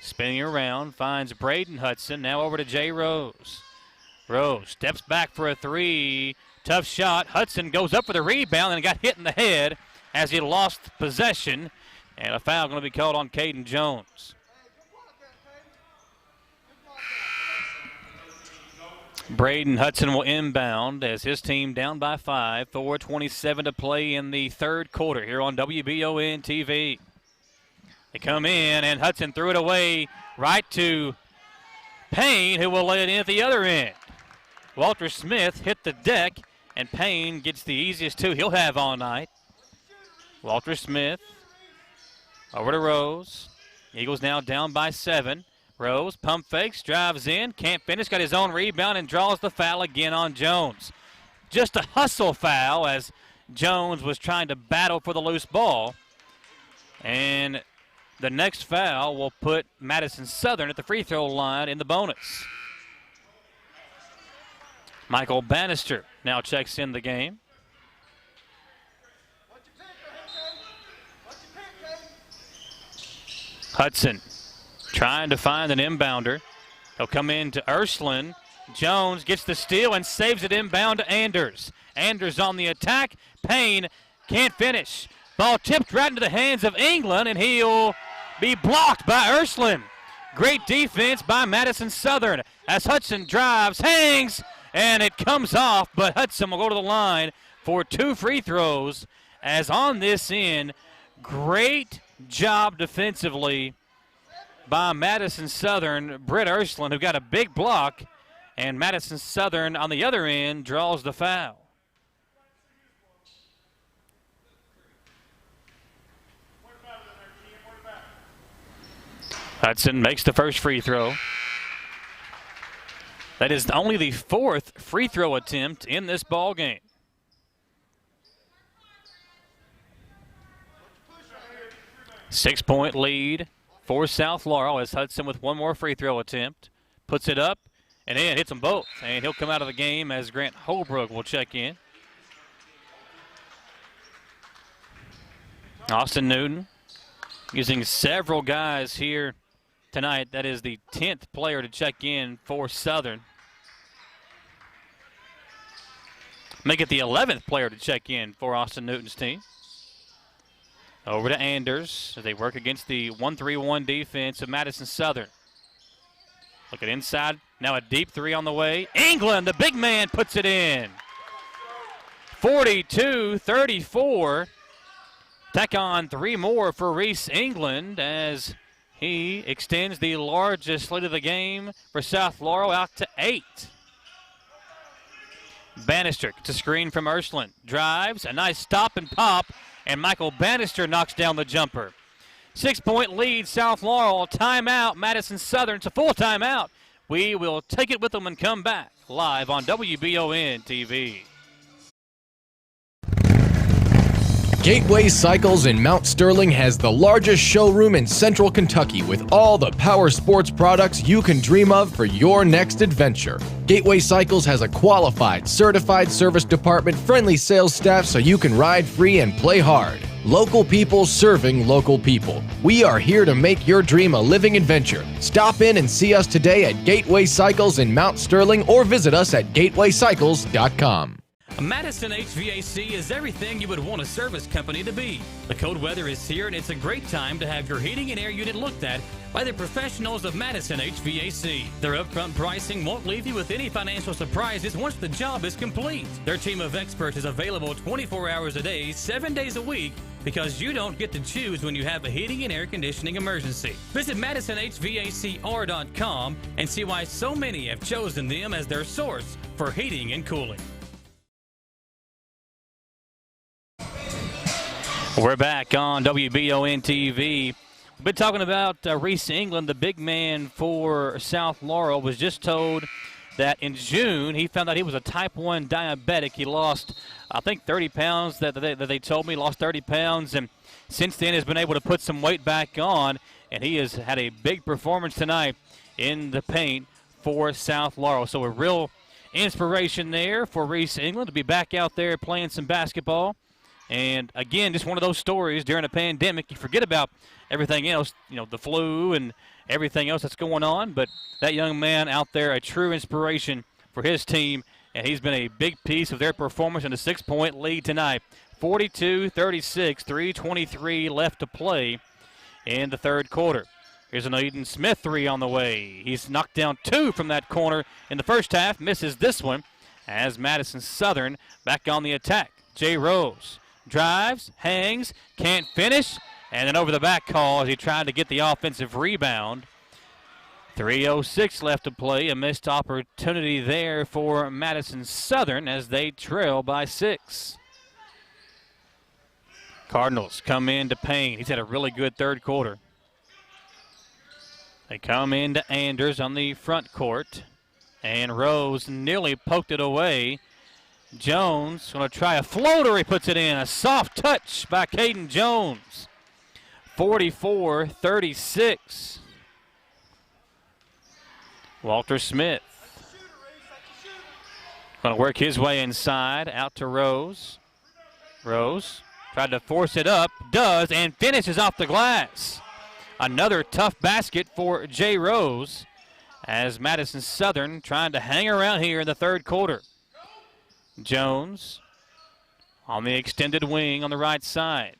[SPEAKER 2] Spinning around, finds Braden Hudson. Now over to Jay Rose. Rose steps back for a three. Tough shot. Hudson goes up for the rebound and got hit in the head as he lost possession. And a foul going to be called on Caden Jones. Braden Hudson will inbound as his team down by 5. 4:27 to play in the third quarter here on Wbontv. They come in, and Hudson threw it away right to Payne, who will lay it in at the other end. Walter Smith hit the deck, and Payne gets the easiest two he'll have all night. Walter Smith over to Rose. Eagles now down by 7. Rose pump fakes, drives in, can't finish, got his own rebound, and draws the foul again on Jones. Just a hustle foul as Jones was trying to battle for the loose ball. And the next foul will put Madison Southern at the free throw line in the bonus. Michael Bannister now checks in the game. Hudson trying to find an inbounder. He'll come in to Ursuline. Jones gets the steal and saves it inbound to Anders. Anders on the attack. Payne can't finish. Ball tipped right into the hands of England, and he'll be blocked by Ursuline. Great defense by Madison Southern as Hudson drives, hangs, and it comes off, but Hudson will go to the line for 2 free throws as on this end, great job defensively by Madison Southern. Britt Ursuline, who got a big block, and Madison Southern on the other end draws the foul. Hudson makes the first free throw. That is only the 4th free throw attempt in this ball game. Six-point lead for South Laurel as Hudson with one more free throw attempt. Puts it up and in, hits them both. And he'll come out of the game as Grant Holbrook will check in. Austin Newton using several guys here tonight. That is the 10th player to check in for Southern. Make it the 11th player to check in for Austin Newton's team. Over to Anders as they work against the 1-3-1 defense of Madison Southern. Looking inside, now a deep three on the way. England, the big man, puts it in. 42-34. Tack on 3 more for Reese England as he extends the largest lead of the game for South Laurel out to 8. Bannister gets a screen from Ursuline. Drives, a nice stop and pop, and Michael Bannister knocks down the jumper. 6-point lead, South Laurel. Timeout, Madison Southern. It's a full timeout. We will take it with them and come back live on WBON TV.
[SPEAKER 14] Gateway Cycles in Mount Sterling has the largest showroom in Central Kentucky with all the power sports products you can dream of for your next adventure. Gateway Cycles has a qualified, certified service department, friendly sales staff so you can ride free and play hard. Local people serving local people. We are here to make your dream a living adventure. Stop in and see us today at Gateway Cycles in Mount Sterling or visit us at gatewaycycles.com.
[SPEAKER 8] Madison HVAC is everything you would want a service company to be. The cold weather is here, and it's a great time to have your heating and air unit looked at by the professionals of Madison HVAC. Their upfront pricing won't leave you with any financial surprises once the job is complete. Their team of experts is available 24 hours a day, 7 days a week, because you don't get to choose when you have a heating and air conditioning emergency. Visit MadisonHVACR.com and see why so many have chosen them as their source for heating and cooling.
[SPEAKER 2] We're back on WBONTV. We've been talking about Reese England, the big man for South Laurel, was just told that in June he found out he was a type 1 diabetic. He lost, I think, 30 pounds that they told me, lost 30 pounds, and since then has been able to put some weight back on, and he has had a big performance tonight in the paint for South Laurel. So a real inspiration there for Reese England to be back out there playing some basketball. And, again, just one of those stories during a pandemic. You forget about everything else, you know, the flu and everything else that's going on. But that young man out there, a true inspiration for his team, and he's been a big piece of their performance in a 6-point lead tonight. 42-36, 3:23 left to play in the third quarter. Here's an Aiden Smith three on the way. He's knocked down 2 from that corner in the first half, misses this one as Madison Southern back on the attack. Jay Rose drives, hangs, can't finish, and then over the back call as he tried to get the offensive rebound. 3:06 left to play. A missed opportunity there for Madison Southern as they trail by 6. Cardinals come into Payne. He's had a really good third quarter. They come into Anders on the front court, and Rose nearly poked it away. Jones going to try a floater. He puts it in. A soft touch by Caden Jones. 44-36. Walter Smith going to work his way inside. Out to Rose. Rose tried to force it up. Does, and finishes off the glass. Another tough basket for Jay Rose as Madison Southern trying to hang around here in the third quarter. Jones on the extended wing on the right side.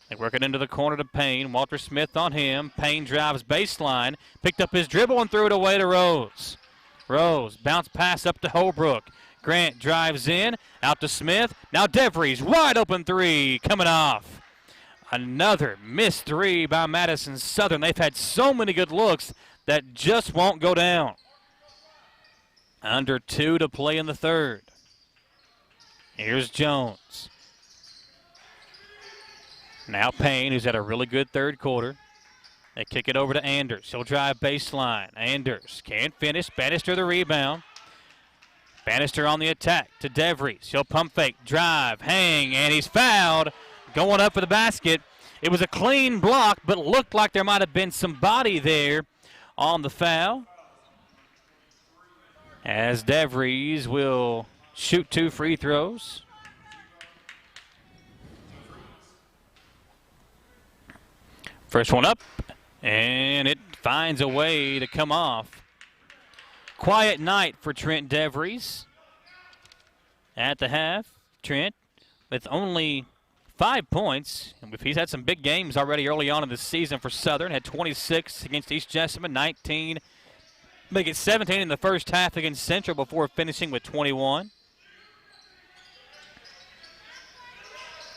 [SPEAKER 2] They work it into the corner to Payne. Walter Smith on him. Payne drives baseline. Picked up his dribble and threw it away to Rose. Rose, bounce pass up to Holbrook. Grant drives in. Out to Smith. Now DeVries, wide open three coming off. Another missed three by Madison Southern. They've had so many good looks that just won't go down. Under 2 to play in the third. Here's Jones. Now Payne, who's had a really good third quarter. They kick it over to Anders. He'll drive baseline. Anders can't finish. Bannister the rebound. Bannister on the attack to DeVries. He'll pump fake, drive, hang, and he's fouled. Going up for the basket. It was a clean block, but looked like there might have been some body there on the foul. As DeVries will shoot 2 free throws. First one up, and it finds a way to come off. Quiet night for Trent DeVries. At the half, Trent with only 5 points. He's had some big games already early on in the season for Southern. Had 26 against East Jessamine, 19. Make it 17 in the first half against Central before finishing with 21.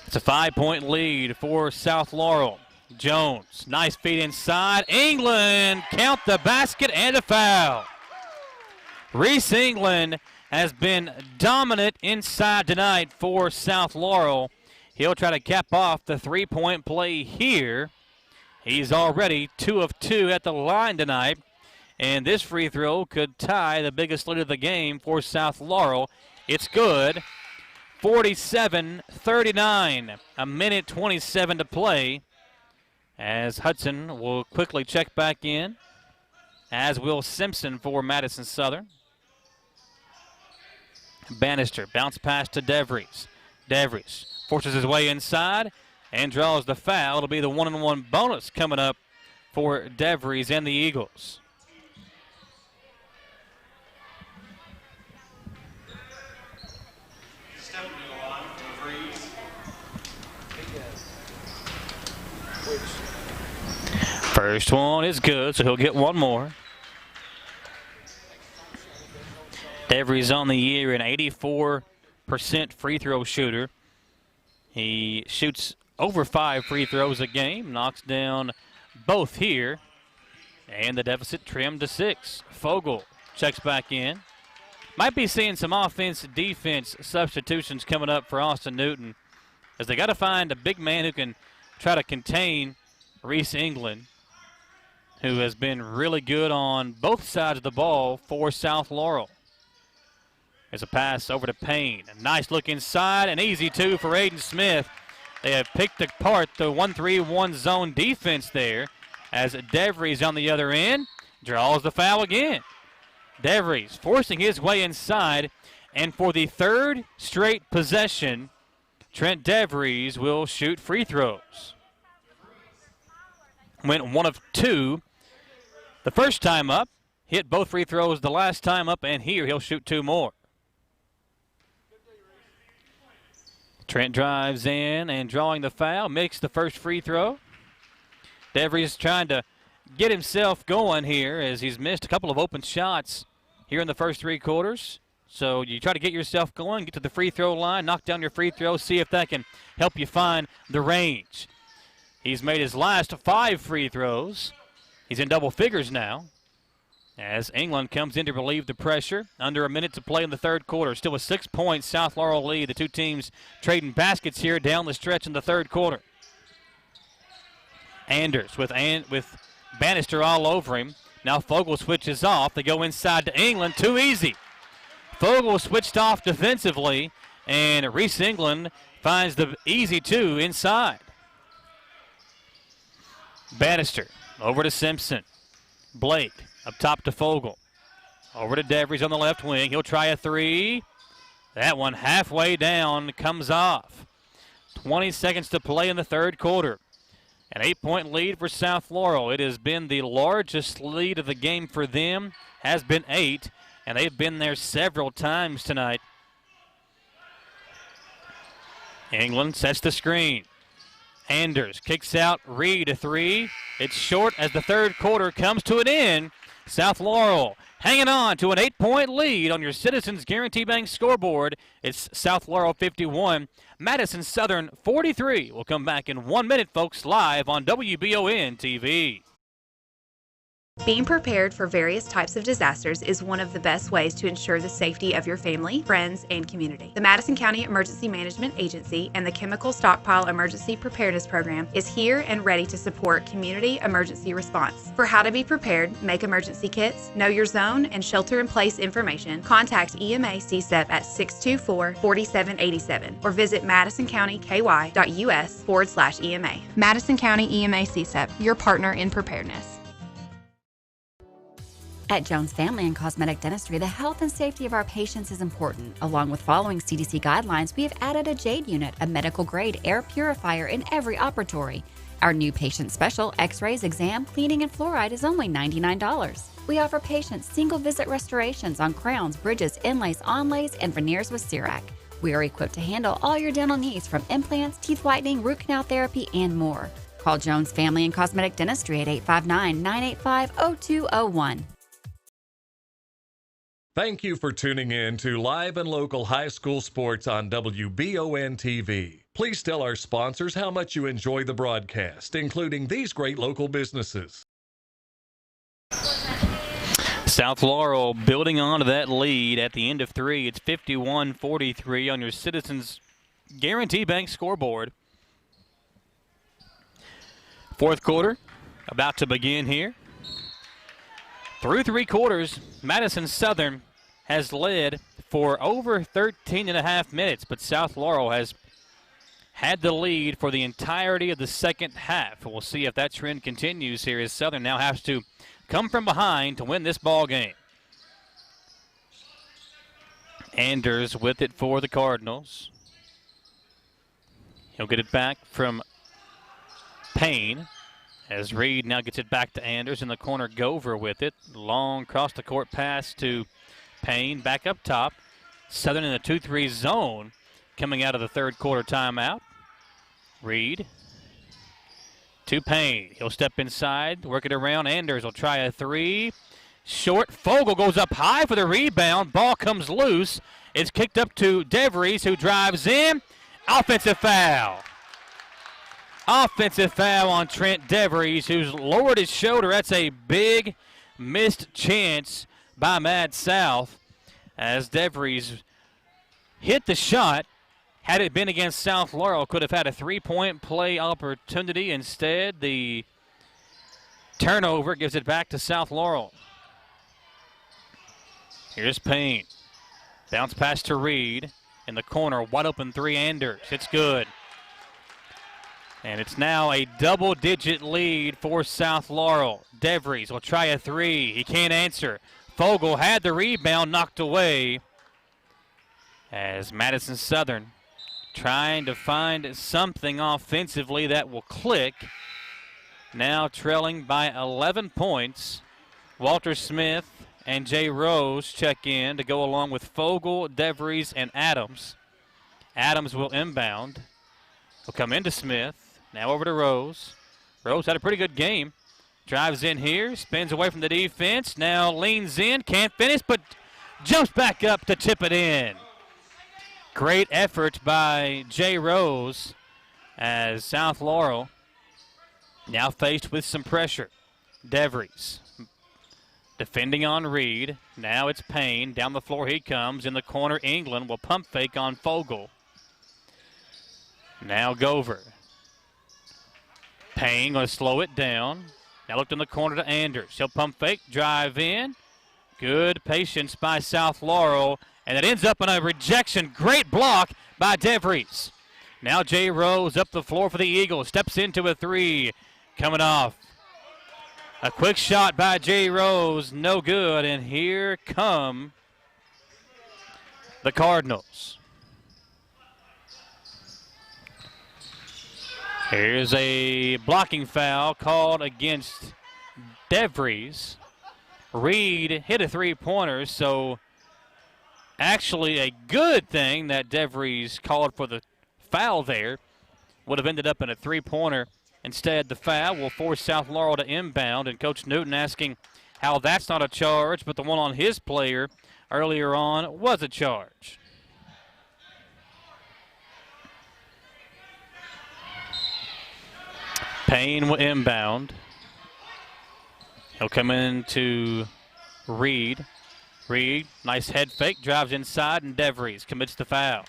[SPEAKER 2] It's a 5-point lead for South Laurel. Jones, nice feed inside. England, count the basket and a foul. Reese England has been dominant inside tonight for South Laurel. He'll try to cap off the 3-point play here. He's already 2 of 2 at the line tonight. And this free throw could tie the biggest lead of the game for South Laurel. It's good. 47-39. A minute 27 to play as Hudson will quickly check back in, as will Simpson for Madison Southern. Bannister bounce pass to DeVries. DeVries forces his way inside and draws the foul. It'll be the 1-on-1 bonus coming up for DeVries and the Eagles. First one is good, so he'll get one more. DeVries on the year, an 84% free throw shooter. He shoots over 5 free throws a game, knocks down both here, and the deficit trimmed to 6. Fogle checks back in. Might be seeing some offense-defense substitutions coming up for Austin Newton, as they got to find a big man who can try to contain Reese England, who has been really good on both sides of the ball for South Laurel. There's a pass over to Payne. A nice look inside, an easy two for Aiden Smith. They have picked apart the 1-3-1 zone defense there, as DeVries on the other end draws the foul again. DeVries forcing his way inside, and for the third straight possession, Trent DeVries will shoot free throws. Went 1 of 2 the first time up, hit both free throws the last time up, and here he'll shoot 2 more. Trent drives in and drawing the foul, makes the first free throw. DeVries trying to get himself going here, as he's missed a couple of open shots here in the first 3 quarters. So you try to get yourself going, get to the free throw line, knock down your free throw, see if that can help you find the range. He's made his last 5 free throws. He's in double figures now, as England comes in to relieve the pressure. Under a minute to play in the third quarter. Still a 6-point South Laurel lead. The two teams trading baskets here down the stretch in the third quarter. Anders with Bannister all over him. Now Fogle switches off. They go inside to England. Too easy. Fogle switched off defensively, and Reese England finds the easy 2 inside. Bannister over to Simpson. Blake up top to Fogle. Over to DeVries on the left wing. He'll try a 3. That one halfway down comes off. 20 seconds to play in the third quarter. An 8-point lead for South Laurel. It has been the largest lead of the game for them. Has been 8, and they've been there several times tonight. England sets the screen. Anders kicks out Reed, a 3. It's short as the third quarter comes to an end. South Laurel hanging on to an 8-point lead on your Citizens Guarantee Bank scoreboard. It's South Laurel 51, Madison Southern 43. We'll come back in 1 minute, folks, live on Wbontv.
[SPEAKER 12] Being prepared for various types of disasters is one of the best ways to ensure the safety of your family, friends, and community. The Madison County Emergency Management Agency and the Chemical Stockpile Emergency Preparedness Program is here and ready to support community emergency response. For how to be prepared, make emergency kits, know your zone, and shelter-in-place information, contact EMA CSEP at 624-4787 or visit madisoncountyky.us/EMA. Madison County EMA CSEP, your partner in preparedness.
[SPEAKER 13] At Jones Family and Cosmetic Dentistry, the health and safety of our patients is important. Along with following CDC guidelines, we have added a JADE unit, a medical-grade air purifier in every operatory. Our new patient special, x-rays, exam, cleaning, and fluoride is only $99. We offer patients single-visit restorations on crowns, bridges, inlays, onlays, and veneers with CERAC. We are equipped to handle all your dental needs, from implants, teeth whitening, root canal therapy, and more. Call Jones Family and Cosmetic Dentistry at 859-985-0201.
[SPEAKER 1] Thank you for tuning in to live and local high school sports on WBONTV. Please tell our sponsors how much you enjoy the broadcast, including these great local businesses.
[SPEAKER 2] South Laurel building on to that lead at the end of 3. It's 51-43 on your Citizens Guarantee Bank scoreboard. Fourth quarter about to begin here. Through 3 quarters, Madison Southern has led for over 13 and a half minutes, but South Laurel has had the lead for the entirety of the second half. We'll see if that trend continues here as Southern now has to come from behind to win this ball game. Anders with it for the Cardinals. He'll get it back from Payne as Reed now gets it back to Anders in the corner. Gover with it. Long cross the court pass to Payne back up top. Southern in the 2-3 zone coming out of the third quarter timeout. Reed to Payne. He'll step inside, work it around. Anders will try a three. Short. Fogle goes up high for the rebound. Ball comes loose. It's kicked up to DeVries, who drives in. Offensive foul. Offensive foul on Trent DeVries, who's lowered his shoulder. That's a big missed chance by Mad South as DeVries hit the shot. Had it been against South Laurel, could have had a three-point play opportunity. Instead, the turnover gives it back to South Laurel. Here's Payne. Bounce pass to Reed. In the corner, wide open three, Anders. It's good. And it's now a double-digit lead for South Laurel. DeVries will try a three. He can't answer. Fogle had the rebound knocked away as Madison Southern trying to find something offensively that will click. Now trailing by 11 points. Walter Smith and Jay Rose check in to go along with Fogle, DeVries, and Adams. Adams will inbound. He'll come into Smith. Now over to Rose. Rose had a pretty good game. Drives in here, spins away from the defense. Now leans in, can't finish, but jumps back up to tip it in. Great effort by Jay Rose as South Laurel now faced with some pressure. DeVries defending on Reed. Now it's Payne. Down the floor he comes. In the corner, England will pump fake on Fogle. Now Gover. Payne going to slow it down. Now looked in the corner to Anders. He'll pump fake, drive in. Good patience by South Laurel. And it ends up in a rejection. Great block by DeVries. Now Jay Rose up the floor for the Eagles. Steps into a three. Coming off. A quick shot by Jay Rose, no good, and here come the Cardinals. Here's a blocking foul called against DeVries. Reed hit a three-pointer, so actually a good thing that DeVries called for the foul there. Would have ended up in a three-pointer. Instead, the foul will force South Laurel to inbound, and Coach Newton asking how that's not a charge, but the one on his player earlier on was a charge. Payne will inbound. He'll come into Reed. Reed, nice head fake, drives inside, and DeVries commits the foul.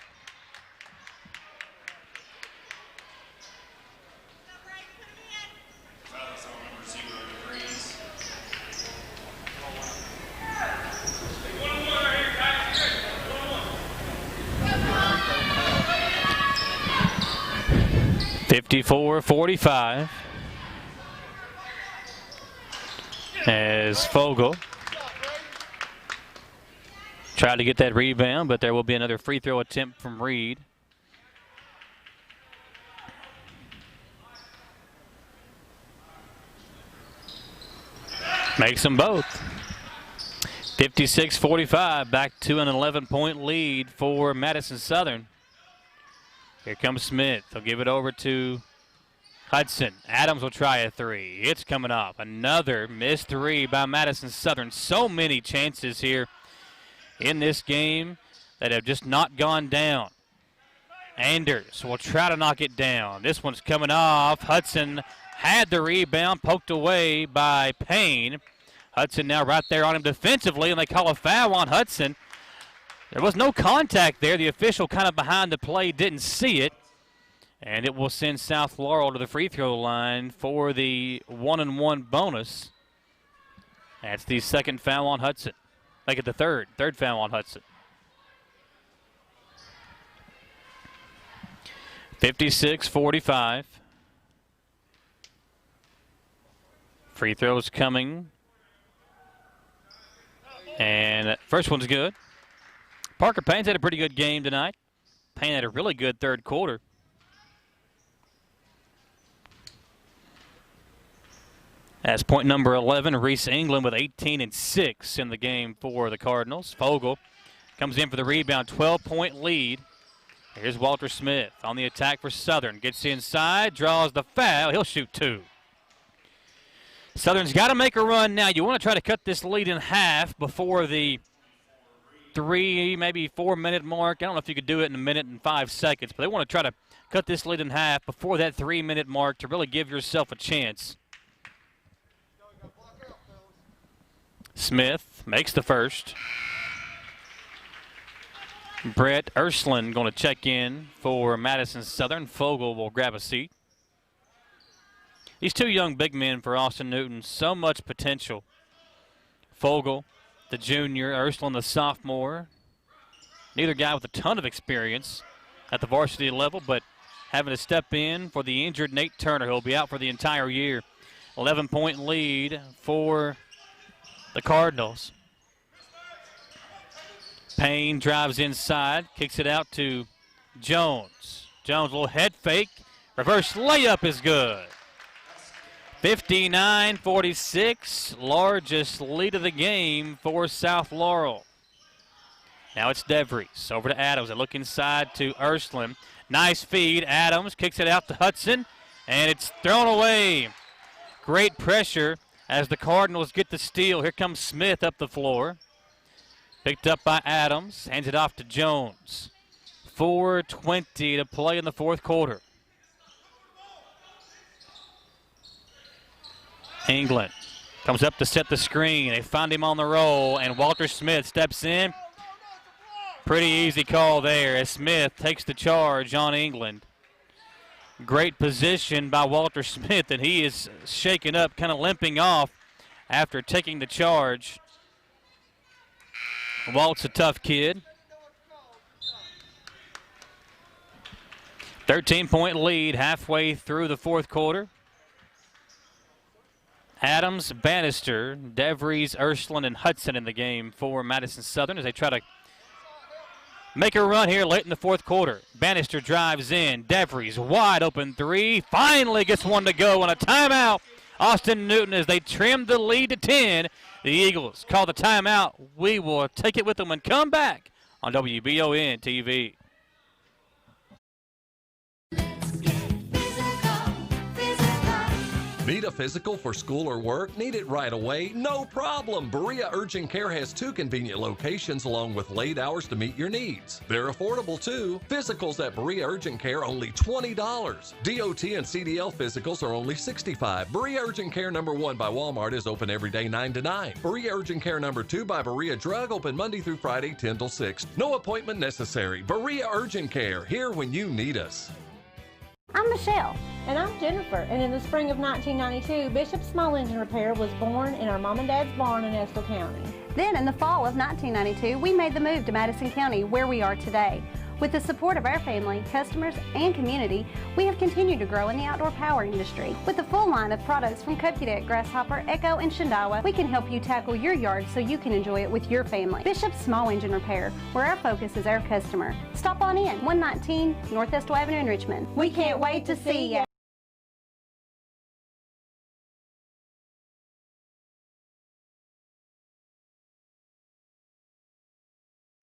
[SPEAKER 2] .54-45 as Fogle tried to get that rebound, but there will be another free throw attempt from Reed. Makes them both. 56-45, back to an 11-point lead for Madison Southern. Here comes Smith. He'll give it over to Hudson. Adams will try a three. It's coming off. Another missed three by Madison Southern. So many chances here in this game that have just not gone down. Anders will try to knock it down. This one's coming off. Hudson had the rebound, poked away by Payne. Hudson now right there on him defensively, and they call a foul on Hudson. There was no contact there. The official kind of behind the play didn't see it. And it will send South Laurel to the free throw line for the 1-and-1 bonus. That's the second foul on Hudson. Make it the third foul on Hudson. 56-45. Free throws coming. And first one's good. Parker Payne's had a pretty good game tonight. Payne had a really good third quarter. As point number 11, Reese England with 18 and 6 in the game for the Cardinals. Fogle comes in for the rebound, 12-point lead. Here's Walter Smith on the attack for Southern. Gets inside, draws the foul. He'll shoot two. Southern's got to make a run now. You want to try to cut this lead in half before the 3, maybe 4 minute mark. I don't know if you could do it in a minute and 5 seconds, but they want to try to cut this lead in half before that 3 minute mark to really give yourself a chance. Smith makes the first. Brett Ursland going to check in for Madison Southern. Fogle will grab a seat. These two young big men for Austin Newton, so much potential. Fogle, the junior, Ursland, the sophomore. Neither guy with a ton of experience at the varsity level, but having to step in for the injured Nate Turner, who'll be out for the entire year. 11-point lead for the Cardinals. Payne drives inside, kicks it out to Jones. Jones, a little head fake. Reverse layup is good. 59-46, largest lead of the game for South Laurel. Now it's DeVries over to Adams. They look inside to Ursland. Nice feed. Adams kicks it out to Hudson, and it's thrown away. Great pressure as the Cardinals get the steal. Here comes Smith up the floor. Picked up by Adams. Hands it off to Jones. 4:20 to play in the fourth quarter. England comes up to set the screen. They find him on the roll, and Walter Smith steps in. Pretty easy call there as Smith takes the charge on England. Great position by Walter Smith, and he is shaken up, kind of limping off after taking the charge. Walt's a tough kid. 13-point lead halfway through the fourth quarter. Adams, Bannister, DeVries, Ursland, and Hudson in the game for Madison Southern as they try to make a run here late in the fourth quarter. Bannister drives in. DeVries, wide open three. Finally gets one to go on a timeout. Austin Newton as they trim the lead to 10. The Eagles call the timeout. We will take it with them and come back on WBON-TV.
[SPEAKER 1] Need a physical for school or work? Need it right away? No problem. Berea Urgent Care has 2 convenient locations along with late hours to meet your needs. They're affordable too. Physicals at Berea Urgent Care only $20. DOT and CDL physicals are only $65. Berea Urgent Care number 1 by Walmart is open every day 9 to 9. Berea Urgent Care number 2 by Berea Drug open Monday through Friday 10 till 6. No appointment necessary. Berea Urgent Care, here when you need us.
[SPEAKER 4] I'm Michelle. And I'm Jennifer. And in the spring of 1992, Bishop Small Engine Repair was born in our mom and dad's barn in Estill County.
[SPEAKER 3] Then in the fall of 1992, we made the move to Madison County, where we are today. With the support of our family, customers, and community, we have continued to grow in the outdoor power industry. With a full line of products from Cupcadet, Grasshopper, Echo, and Shindawa, we can help you tackle your yard so you can enjoy it with your family. Bishop Small Engine Repair, where our focus is our customer. Stop on in, 119 North Estill Avenue in Richmond. We can't wait to see you.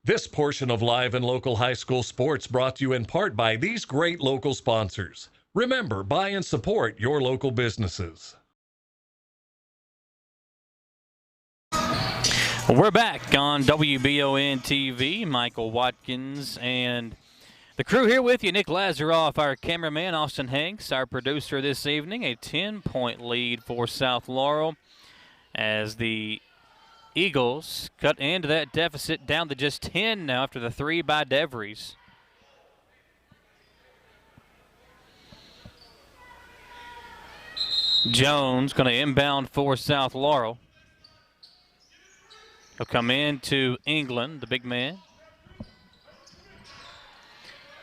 [SPEAKER 1] This portion of Live and Local High School Sports brought to you in part by these great local sponsors. Remember, buy and support your local businesses.
[SPEAKER 2] We're back on WBON-TV. Michael Watkins and the crew here with you. Nick Lazaroff, our cameraman, Austin Hanks, our producer this evening. A 10-point lead for South Laurel as the Eagles cut into that deficit down to just 10 now after the 3 by DeVries. Jones going to inbound for South Laurel. He'll come in to England, the big man.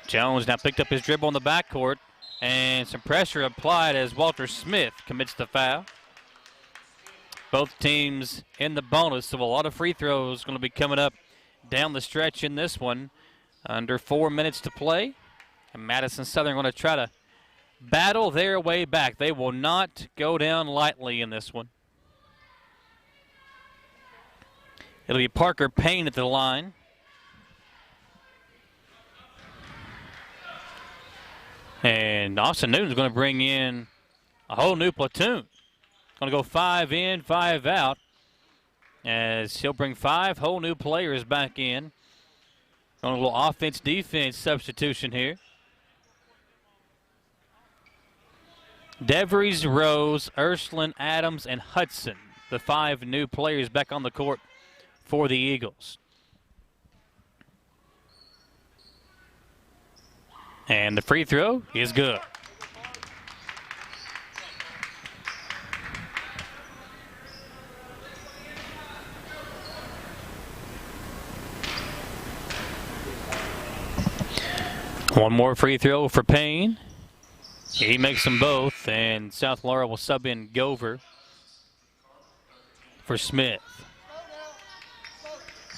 [SPEAKER 2] Jones now picked up his dribble in the backcourt, and some pressure applied as Walter Smith commits the foul. Both teams in the bonus, so a lot of free throws going to be coming up down the stretch in this one. Under 4 minutes to play, and Madison Southern going to try to battle their way back. They will not go down lightly in this one. It'll be Parker Payne at the line. And Austin Newton's going to bring in a whole new platoon. Going to go 5 in, 5 out, as he'll bring 5 whole new players back in. On a little offense-defense substitution here. DeVries, Rose, Ursuline, Adams, and Hudson, the 5 new players back on the court for the Eagles. And the free throw is good. One more free throw for Payne. He makes them both, and South Laurel will sub in Gover for Smith.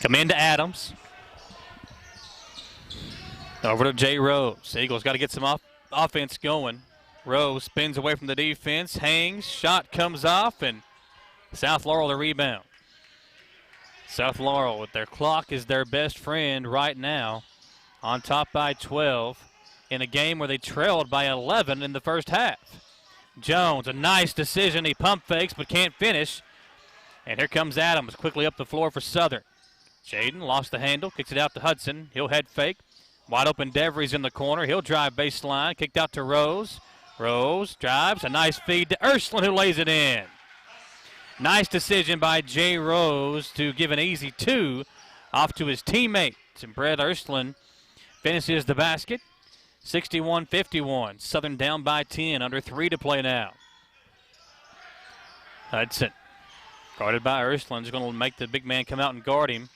[SPEAKER 2] Come into Adams. Over to Jay Rose. Eagles got to get some offense going. Rose spins away from the defense, hangs, shot comes off, and South Laurel the rebound. South Laurel, with their clock is their best friend right now, on top by 12 in a game where they trailed by 11 in the first half. Jones, a nice decision. He pump fakes but can't finish. And here comes Adams quickly up the floor for Southern. Jaden lost the handle, kicks it out to Hudson. He'll head fake. Wide open DeVries in the corner. He'll drive baseline, kicked out to Rose. Rose drives, a nice feed to Ursuline, who lays it in. Nice decision by Jay Rose to give an easy 2 off to his teammates. And Brett Ursuline finishes the basket. 61-51. Southern down by 10. Under 3 to play now. Hudson, guarded by Ursuline, is going to make the big man come out and guard him.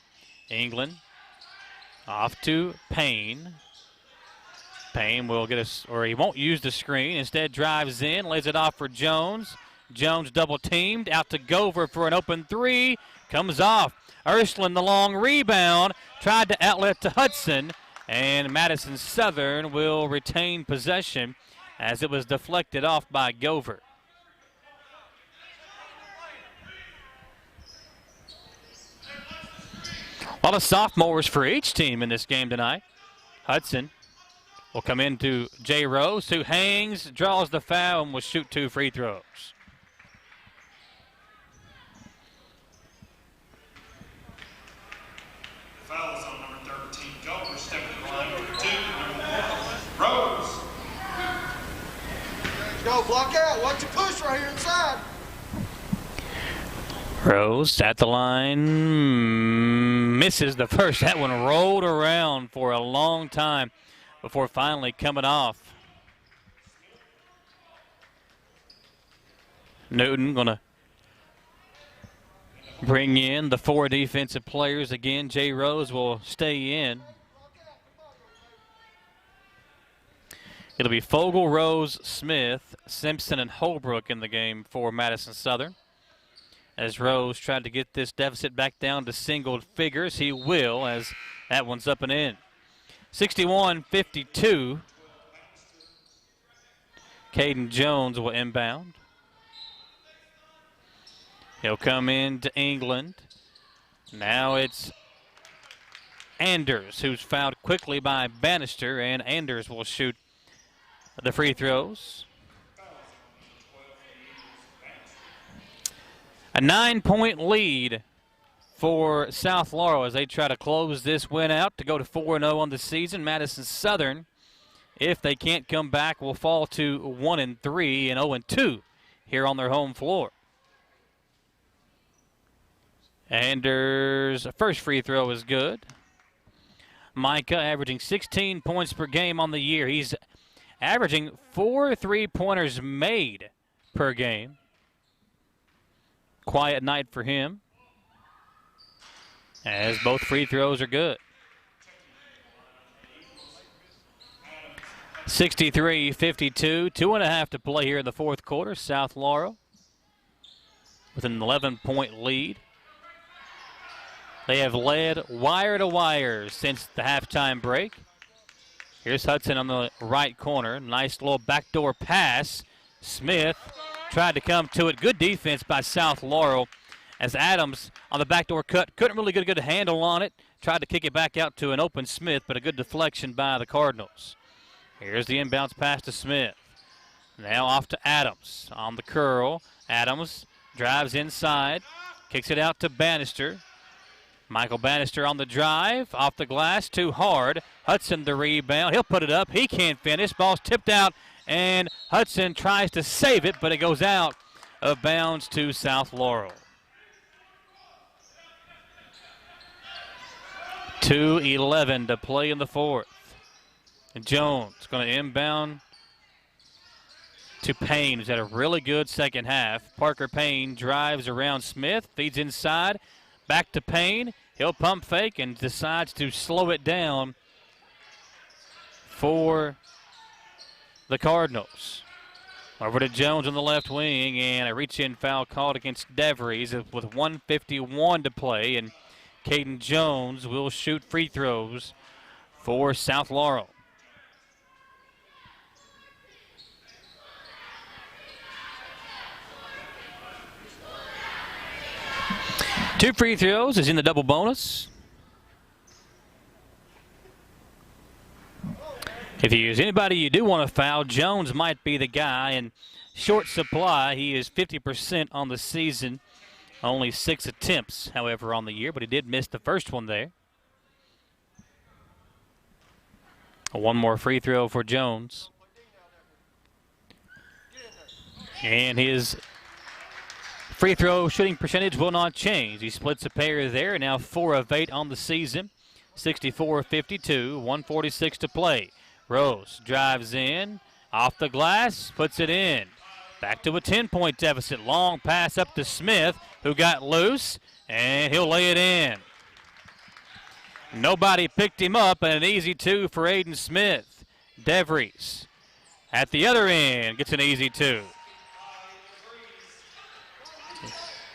[SPEAKER 2] England off to Payne. Payne will get us, or he won't use the screen. Instead, drives in, lays it off for Jones. Jones double teamed, out to Gover for an open 3. Comes off. Ursuline, the long rebound, tried to outlet to Hudson. And Madison Southern will retain possession as it was deflected off by Gover. A lot of sophomores for each team in this game tonight. Hudson will come into Jay Rose, who hangs, draws the foul, and will shoot 2 free throws.
[SPEAKER 15] Foul is on number 13. Gover stepping in the line. Number 2, Rose.
[SPEAKER 16] Go, block out. Watch your push right here inside.
[SPEAKER 2] Rose at the line, misses the first. That one rolled around for a long time before finally coming off. Newton gonna bring in the 4 defensive players again. Jay Rose will stay in. It'll be Fogle, Rose, Smith, Simpson, and Holbrook in the game for Madison Southern. As Rose tried to get this deficit back down to single figures, he will, as that one's up and in. 61-52. Caden Jones will inbound. He'll come in to England. Now it's Anders, who's fouled quickly by Bannister, and Anders will shoot the free throws. A 9-point lead for South Laurel as they try to close this win out to go to 4-0 on the season. Madison Southern, if they can't come back, will fall to 1-3 and 0-2 here on their home floor. Anders' first free throw is good. Micah averaging 16 points per game on the year. He's averaging 4 3-pointers made per game. Quiet night for him. as both free throws are good. 63-52, 2.5 to play here in the fourth quarter. South Laurel with an 11-point lead. They have led wire to wire since the halftime break. Here's Hudson on the right corner. Nice little backdoor pass. Smith tried to come to it. Good defense by South Laurel as Adams on the backdoor cut. Couldn't really get a good handle on it. Tried to kick it back out to an open Smith, but a good deflection by the Cardinals. Here's the inbounds pass to Smith. Now off to Adams on the curl. Adams drives inside, kicks it out to Bannister. Michael Bannister on the drive, off the glass, too hard. Hudson the rebound. He'll put it up. He can't finish. Ball's tipped out, and Hudson tries to save it, but it goes out of bounds to South Laurel. 2:11 to play in the fourth. And Jones going to inbound to Payne, who's had a really good second half. Parker Payne drives around Smith, feeds inside, back to Payne. He'll pump fake and decides to slow it down for the Cardinals. Over to Jones on the left wing, and a reach-in foul called against DeVries with 1:51 to play, and Caden Jones will shoot free throws for South Laurel. Two free throws is in the double bonus. If you use anybody you do want to foul, Jones might be the guy. In short supply, he is 50% on the season. Only 6 attempts, however, on the year, but he did miss the first one there. One more free throw for Jones. And his free throw shooting percentage will not change. He splits a pair there, and now 4 of 8 on the season. 64-52, 1:46 to play. Rose drives in, off the glass, puts it in. Back to a 10-point deficit. Long pass up to Smith, who got loose, and he'll lay it in. Nobody picked him up, and an easy 2 for Aiden Smith. DeVries at the other end gets an easy 2.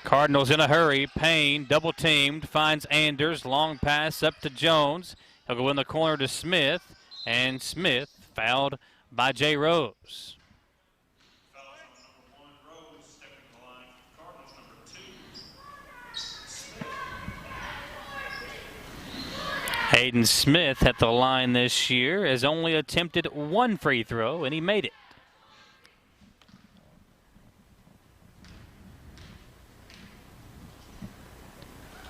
[SPEAKER 2] Cardinals in a hurry. Payne double teamed, finds Anders. Long pass up to Jones. He'll go in the corner to Smith, and Smith fouled by Jay Rose. Aiden Smith at the line this year has only attempted 1 free throw, and he made it.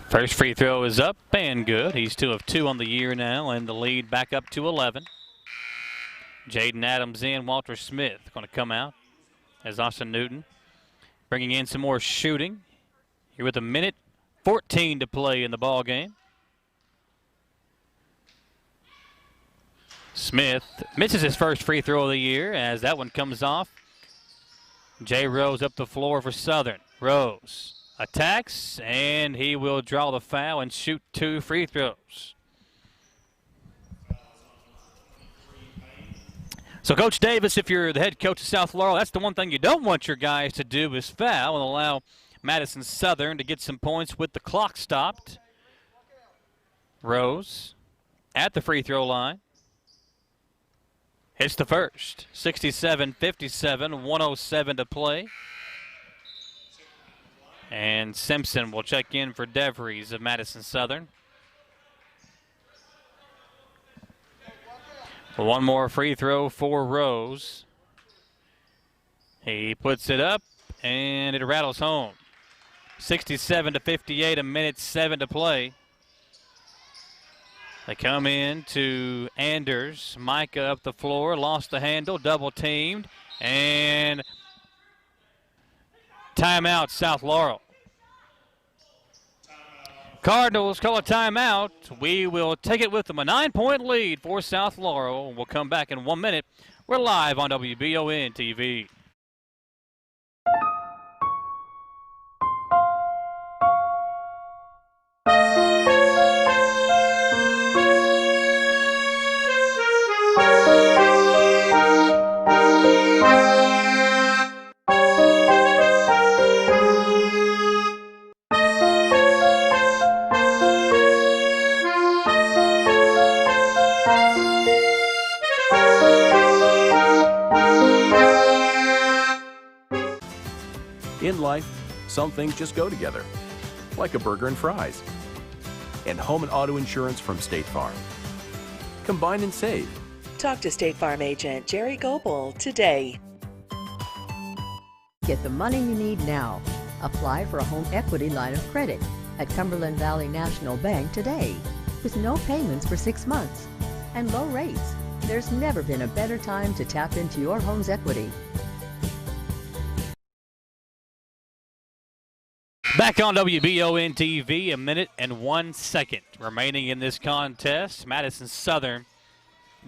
[SPEAKER 2] First free throw is up and good. He's 2 of 2 on the year now, and the lead back up to 11. Jaden Adams in, Walter Smith going to come out as Austin Newton bringing in some more shooting. Here with 1:14 to play in the ball game. Smith misses his first free throw of the year as that one comes off. Jay Rose up the floor for Southern. Rose attacks, and he will draw the foul and shoot 2 free throws. So, Coach Davis, if you're the head coach of South Laurel, that's the one thing you don't want your guys to do is foul and allow Madison Southern to get some points with the clock stopped. Rose at the free throw line. Hits the first. 67-57, 1:07 to play. And Simpson will check in for DeVries of Madison Southern. One more free throw for Rose. He puts it up, and it rattles home. 67-58, 1:07 to play. They come in to Anders. Micah up the floor, lost the handle, double teamed, and timeout, South Laurel. Cardinals call a timeout. We will take it with them. A 9-point lead for South Laurel. We'll come back in 1 minute. We're live on WBON-TV.
[SPEAKER 5] In life, some things just go together, like a burger and fries. And home and auto insurance from State Farm. Combine and save.
[SPEAKER 6] Talk to State Farm agent Jerry Goebel today.
[SPEAKER 7] Get the money you need now. Apply for a home equity line of credit at Cumberland Valley National Bank today. With no payments for 6 months and low rates, there's never been a better time to tap into your home's equity.
[SPEAKER 2] Back on WBONTV, a minute and 1 second remaining in this contest. Madison Southern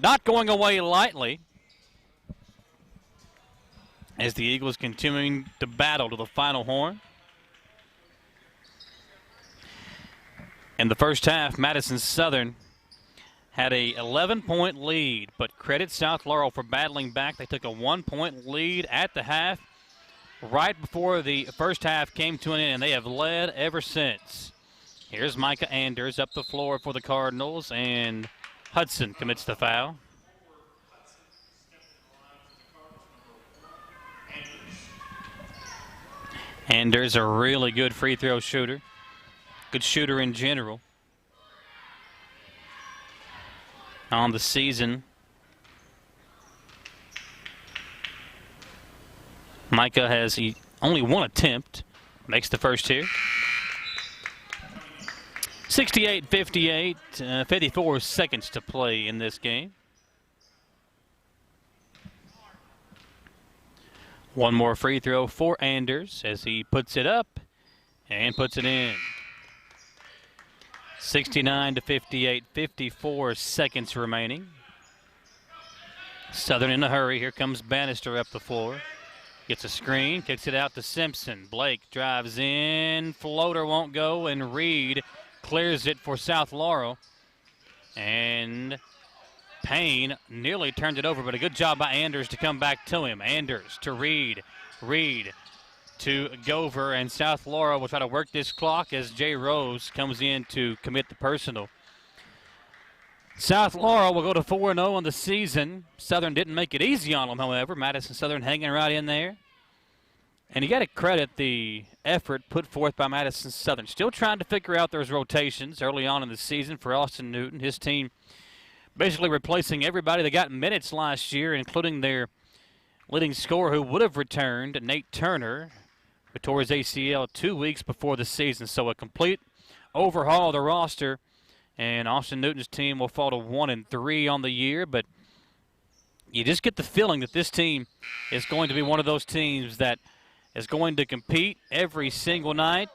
[SPEAKER 2] not going away lightly as the Eagles continuing to battle to the final horn. In the first half, Madison Southern had a 11-point lead, but credit South Laurel for battling back. They took a 1-point lead at the half right before the first half came to an end, and they have led ever since. Here's Micah Anders up the floor for the Cardinals, and Hudson commits the foul. Anders a really good free throw shooter. Good shooter in general. On the season, Micah has only one attempt. Makes the first here. 68-58, 54 seconds to play in this game. One more free throw for Anders as he puts it up and puts it in. 69-58, 54 seconds remaining. Southern in a hurry. Here comes Bannister up the floor. Gets a screen, kicks it out to Simpson. Blake drives in, floater won't go, and Reed clears it for South Laurel. And Payne nearly turned it over, but a good job by Anders to come back to him. Anders to Reed. Reed to Gover, and South Laurel will try to work this clock as Jay Rose comes in to commit the personal. South Laurel will go to 4-0 on the season. Southern didn't make it easy on them, however. Madison Southern hanging right in there. And you got to credit the effort put forth by Madison Southern. Still trying to figure out those rotations early on in the season for Austin Newton. His team basically replacing everybody that got minutes last year, including their leading scorer who would have returned, Nate Turner, who tore his ACL 2 weeks before the season. So a complete overhaul of the roster. And Austin Newton's team will fall to 1-3 on the year, but you just get the feeling that this team is going to be one of those teams that is going to compete every single night.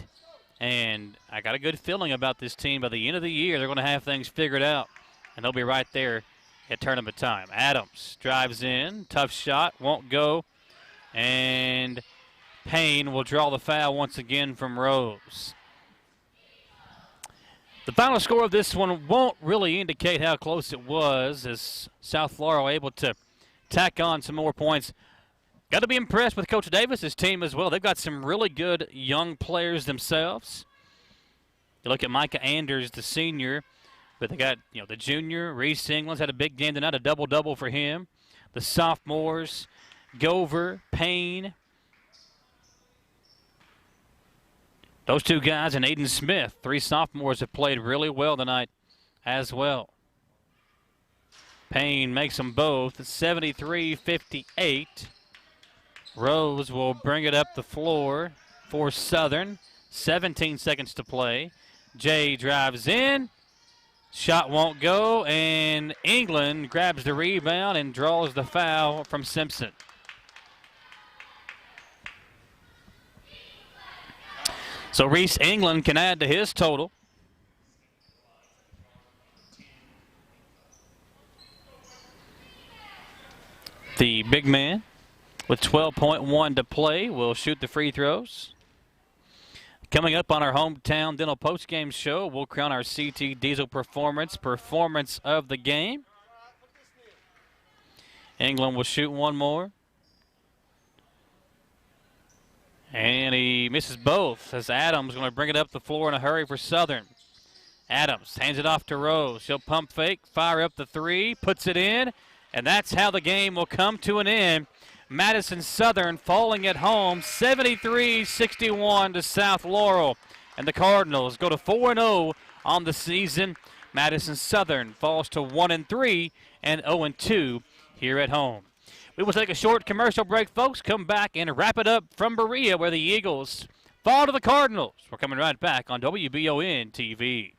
[SPEAKER 2] And I got a good feeling about this team. By the end of the year, they're going to have things figured out, and they'll be right there at tournament time. Adams drives in, tough shot, won't go, and Payne will draw the foul once again from Rose. The final score of this one won't really indicate how close it was, as South Laurel able to tack on some more points. Got to be impressed with Coach Davis's team as well. They've got some really good young players themselves. You look at Micah Anders, the senior, but they got the junior. Reese England's had a big game tonight, a double-double for him. The sophomores, Gover, Payne. Those two guys and Aiden Smith, 3 sophomores, have played really well tonight as well. Payne makes them both 73-58. Rose will bring it up the floor for Southern. 17 seconds to play. Jay drives in. Shot won't go, and England grabs the rebound and draws the foul from Simpson. So Reese England can add to his total. The big man with 12.1 to play will shoot the free throws. Coming up on our Hometown Dental Postgame show, we'll crown our CT Diesel Performance of the game. England will shoot one more. And he misses both as Adams going to bring it up the floor in a hurry for Southern. Adams hands it off to Rose. She'll pump fake, fire up the 3, puts it in, and that's how the game will come to an end. Madison Southern falling at home 73-61 to South Laurel. And the Cardinals go to 4-0 on the season. Madison Southern falls to 1-3 and 0-2 here at home. We will take a short commercial break, folks. Come back and wrap it up from Berea, where the Eagles fall to the Cardinals. We're coming right back on Wbontv.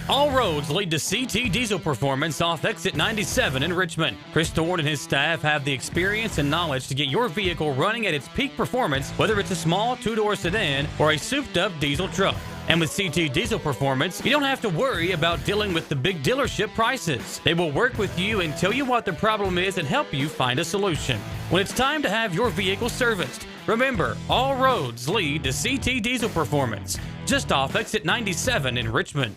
[SPEAKER 8] All roads lead to CT Diesel Performance off exit 97 in Richmond. Chris Thorne and his staff have the experience and knowledge to get your vehicle running at its peak performance, whether it's a small two-door sedan or a souped-up diesel truck. And with CT Diesel Performance, you don't have to worry about dealing with the big dealership prices. They will work with you and tell you what the problem is and help you find a solution. When it's time to have your vehicle serviced, remember, all roads lead to CT Diesel Performance, just off exit 97 in Richmond.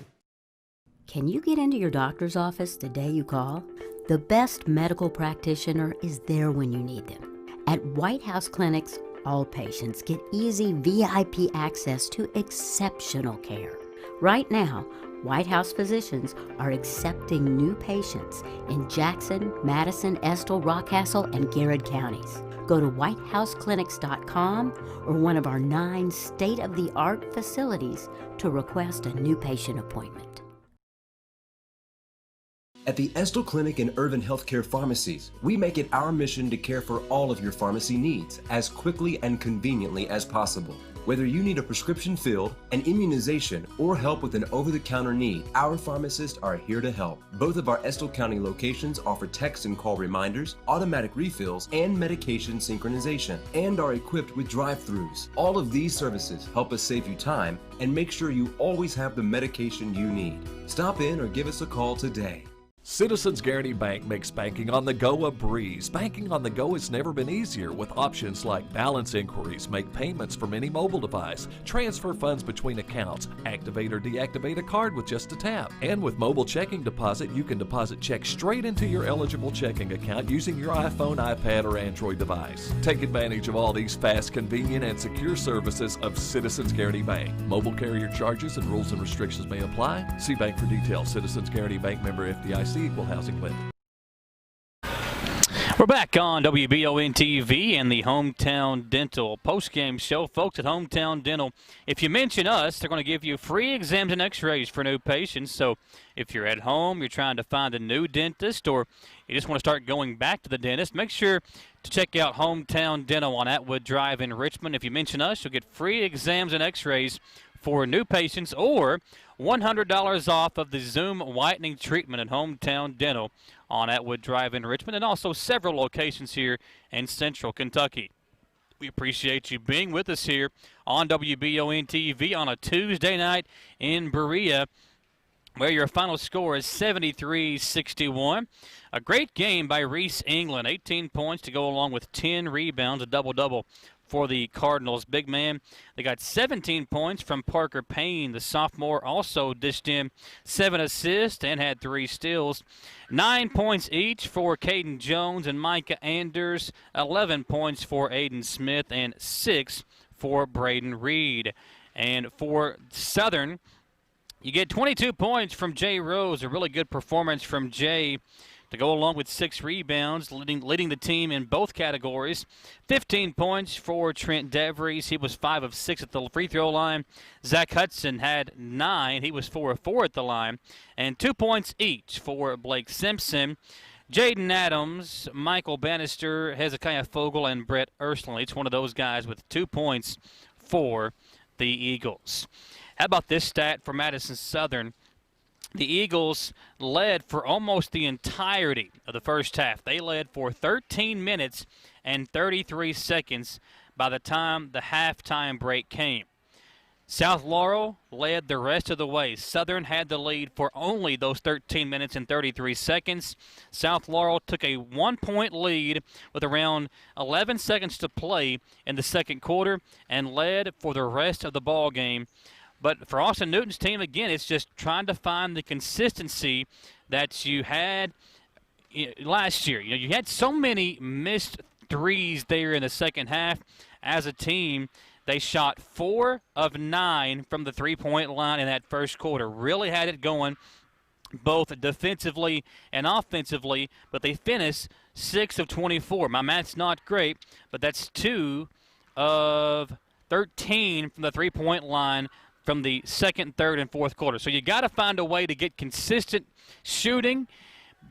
[SPEAKER 9] Can you get into your doctor's office the day you call? The best medical practitioner is there when you need them. At White House Clinics, all patients get easy VIP access to exceptional care. Right now, White House physicians are accepting new patients in Jackson, Madison, Estill, Rockcastle, and Garrett counties. Go to whitehouseclinics.com or one of our 9 state-of-the-art facilities to request a new patient appointment.
[SPEAKER 10] At the Estill Clinic and Irvin Healthcare Pharmacies, we make it our mission to care for all of your pharmacy needs as quickly and conveniently as possible. Whether you need a prescription filled, an immunization, or help with an over-the-counter need, our pharmacists are here to help. Both of our Estill County locations offer text and call reminders, automatic refills, and medication synchronization, and are equipped with drive-thrus. All of these services help us save you time and make sure you always have the medication you need. Stop in or give us a call today.
[SPEAKER 1] Citizens Guaranty Bank makes banking on the go a breeze. Banking on the go has never been easier with options like balance inquiries, make payments from any mobile device, transfer funds between accounts, activate or deactivate a card with just a tap. And with mobile checking deposit, you can deposit checks straight into your eligible checking account using your iPhone, iPad, or Android device. Take advantage of all these fast, convenient, and secure services of Citizens Guaranty Bank. Mobile carrier charges and rules and restrictions may apply. See bank for details. Citizens Guaranty Bank, member FDIC. Equal housing lender.
[SPEAKER 2] We're back on WBON-TV and the Hometown Dental postgame show. Folks, at Hometown Dental, if you mention us, they're going to give you free exams and x-rays for new patients. So if you're at home, you're trying to find a new dentist, or you just want to start going back to the dentist, make sure to check out Hometown Dental on Atwood Drive in Richmond. If you mention us, you'll get free exams and x-rays for new patients, or $100 off of the Zoom whitening treatment at Hometown Dental on Atwood Drive in Richmond, and also several locations here in Central Kentucky. We appreciate you being with us here on WBON-TV on a Tuesday night in Berea, where your final score is 73-61. A great game by Reese England, 18 points to go along with 10 rebounds, a double-double for the Cardinals. Big man, they got 17 points from Parker Payne. The sophomore also dished in 7 assists and had 3 steals. 9 points each for Caden Jones and Micah Anders. 11 points for Aiden Smith and 6 for Braden Reed. And for Southern, you get 22 points from Jay Rose, a really good performance from Jay to go along with 6 rebounds, leading the team in both categories. 15 points for Trent DeVries. He was 5 of 6 at the free throw line. Zach Hudson had 9. He was 4 of 4 at the line. And 2 points each for Blake Simpson, Jaden Adams, Michael Bannister, Hezekiah Fogel, and Brett Ursland. Each one of those guys with 2 points for the Eagles. How about this stat for Madison Southern? The Eagles led for almost the entirety of the first half. They led for 13 minutes and 33 seconds by the time the halftime break came. South Laurel led the rest of the way. Southern had the lead for only those 13 minutes and 33 seconds. South Laurel took a 1-point lead with around 11 seconds to play in the second quarter and led for the rest of the ball game. But for Austin Newton's team, again, it's just trying to find the consistency that you had last year. You had so many missed threes there in the second half. As a team, they shot 4 of 9 from the three-point line in that first quarter. Really had it going both defensively and offensively, but they finish 6 of 24. My math's not great, but that's 2 of 13 from the three-point line from the second, third, and fourth quarter. So you got to find a way to get consistent shooting.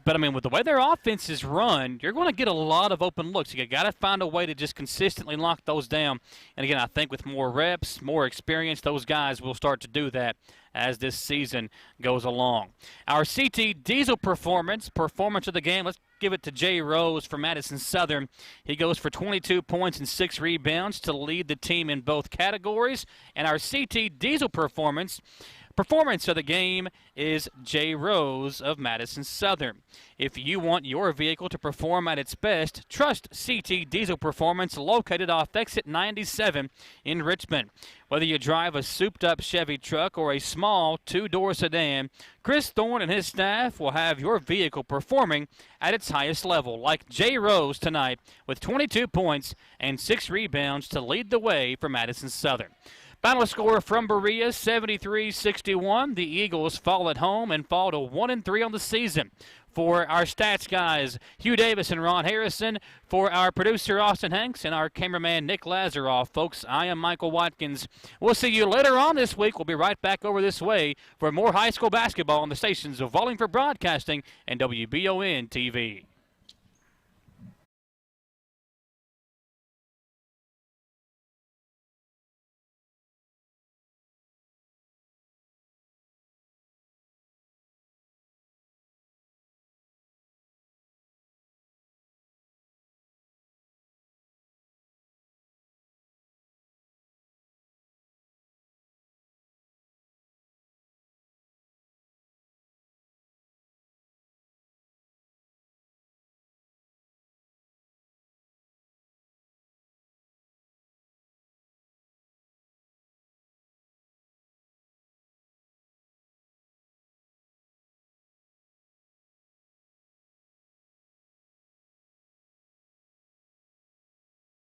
[SPEAKER 2] But, I mean, with the way their offense is run, you're going to get a lot of open looks. You got to find a way to just consistently lock those down. And, again, I think with more reps, more experience, those guys will start to do that as this season goes along. Our CT Diesel performance of the game, let's give it to Jay Rose from Madison Southern. He goes for 22 points and 6 rebounds to lead the team in both categories. And our CT Diesel performance of the game is Jay Rose of Madison Southern. If you want your vehicle to perform at its best, trust CT Diesel Performance, located off exit 97 in Richmond. Whether you drive a souped-up Chevy truck or a small two-door sedan, Chris Thorne and his staff will have your vehicle performing at its highest level, like Jay Rose tonight with 22 points and 6 rebounds to lead the way for Madison Southern. Final score from Berea, 73-61. The Eagles fall at home and fall to 1-3 on the season. For our stats guys, Hugh Davis and Ron Harrison, for our producer Austin Hanks and our cameraman Nick Lazaroff, folks, I am Michael Watkins. We'll see you later on this week. We'll be right back over this way for more high school basketball on the stations of Wallingford Broadcasting and Wbontv.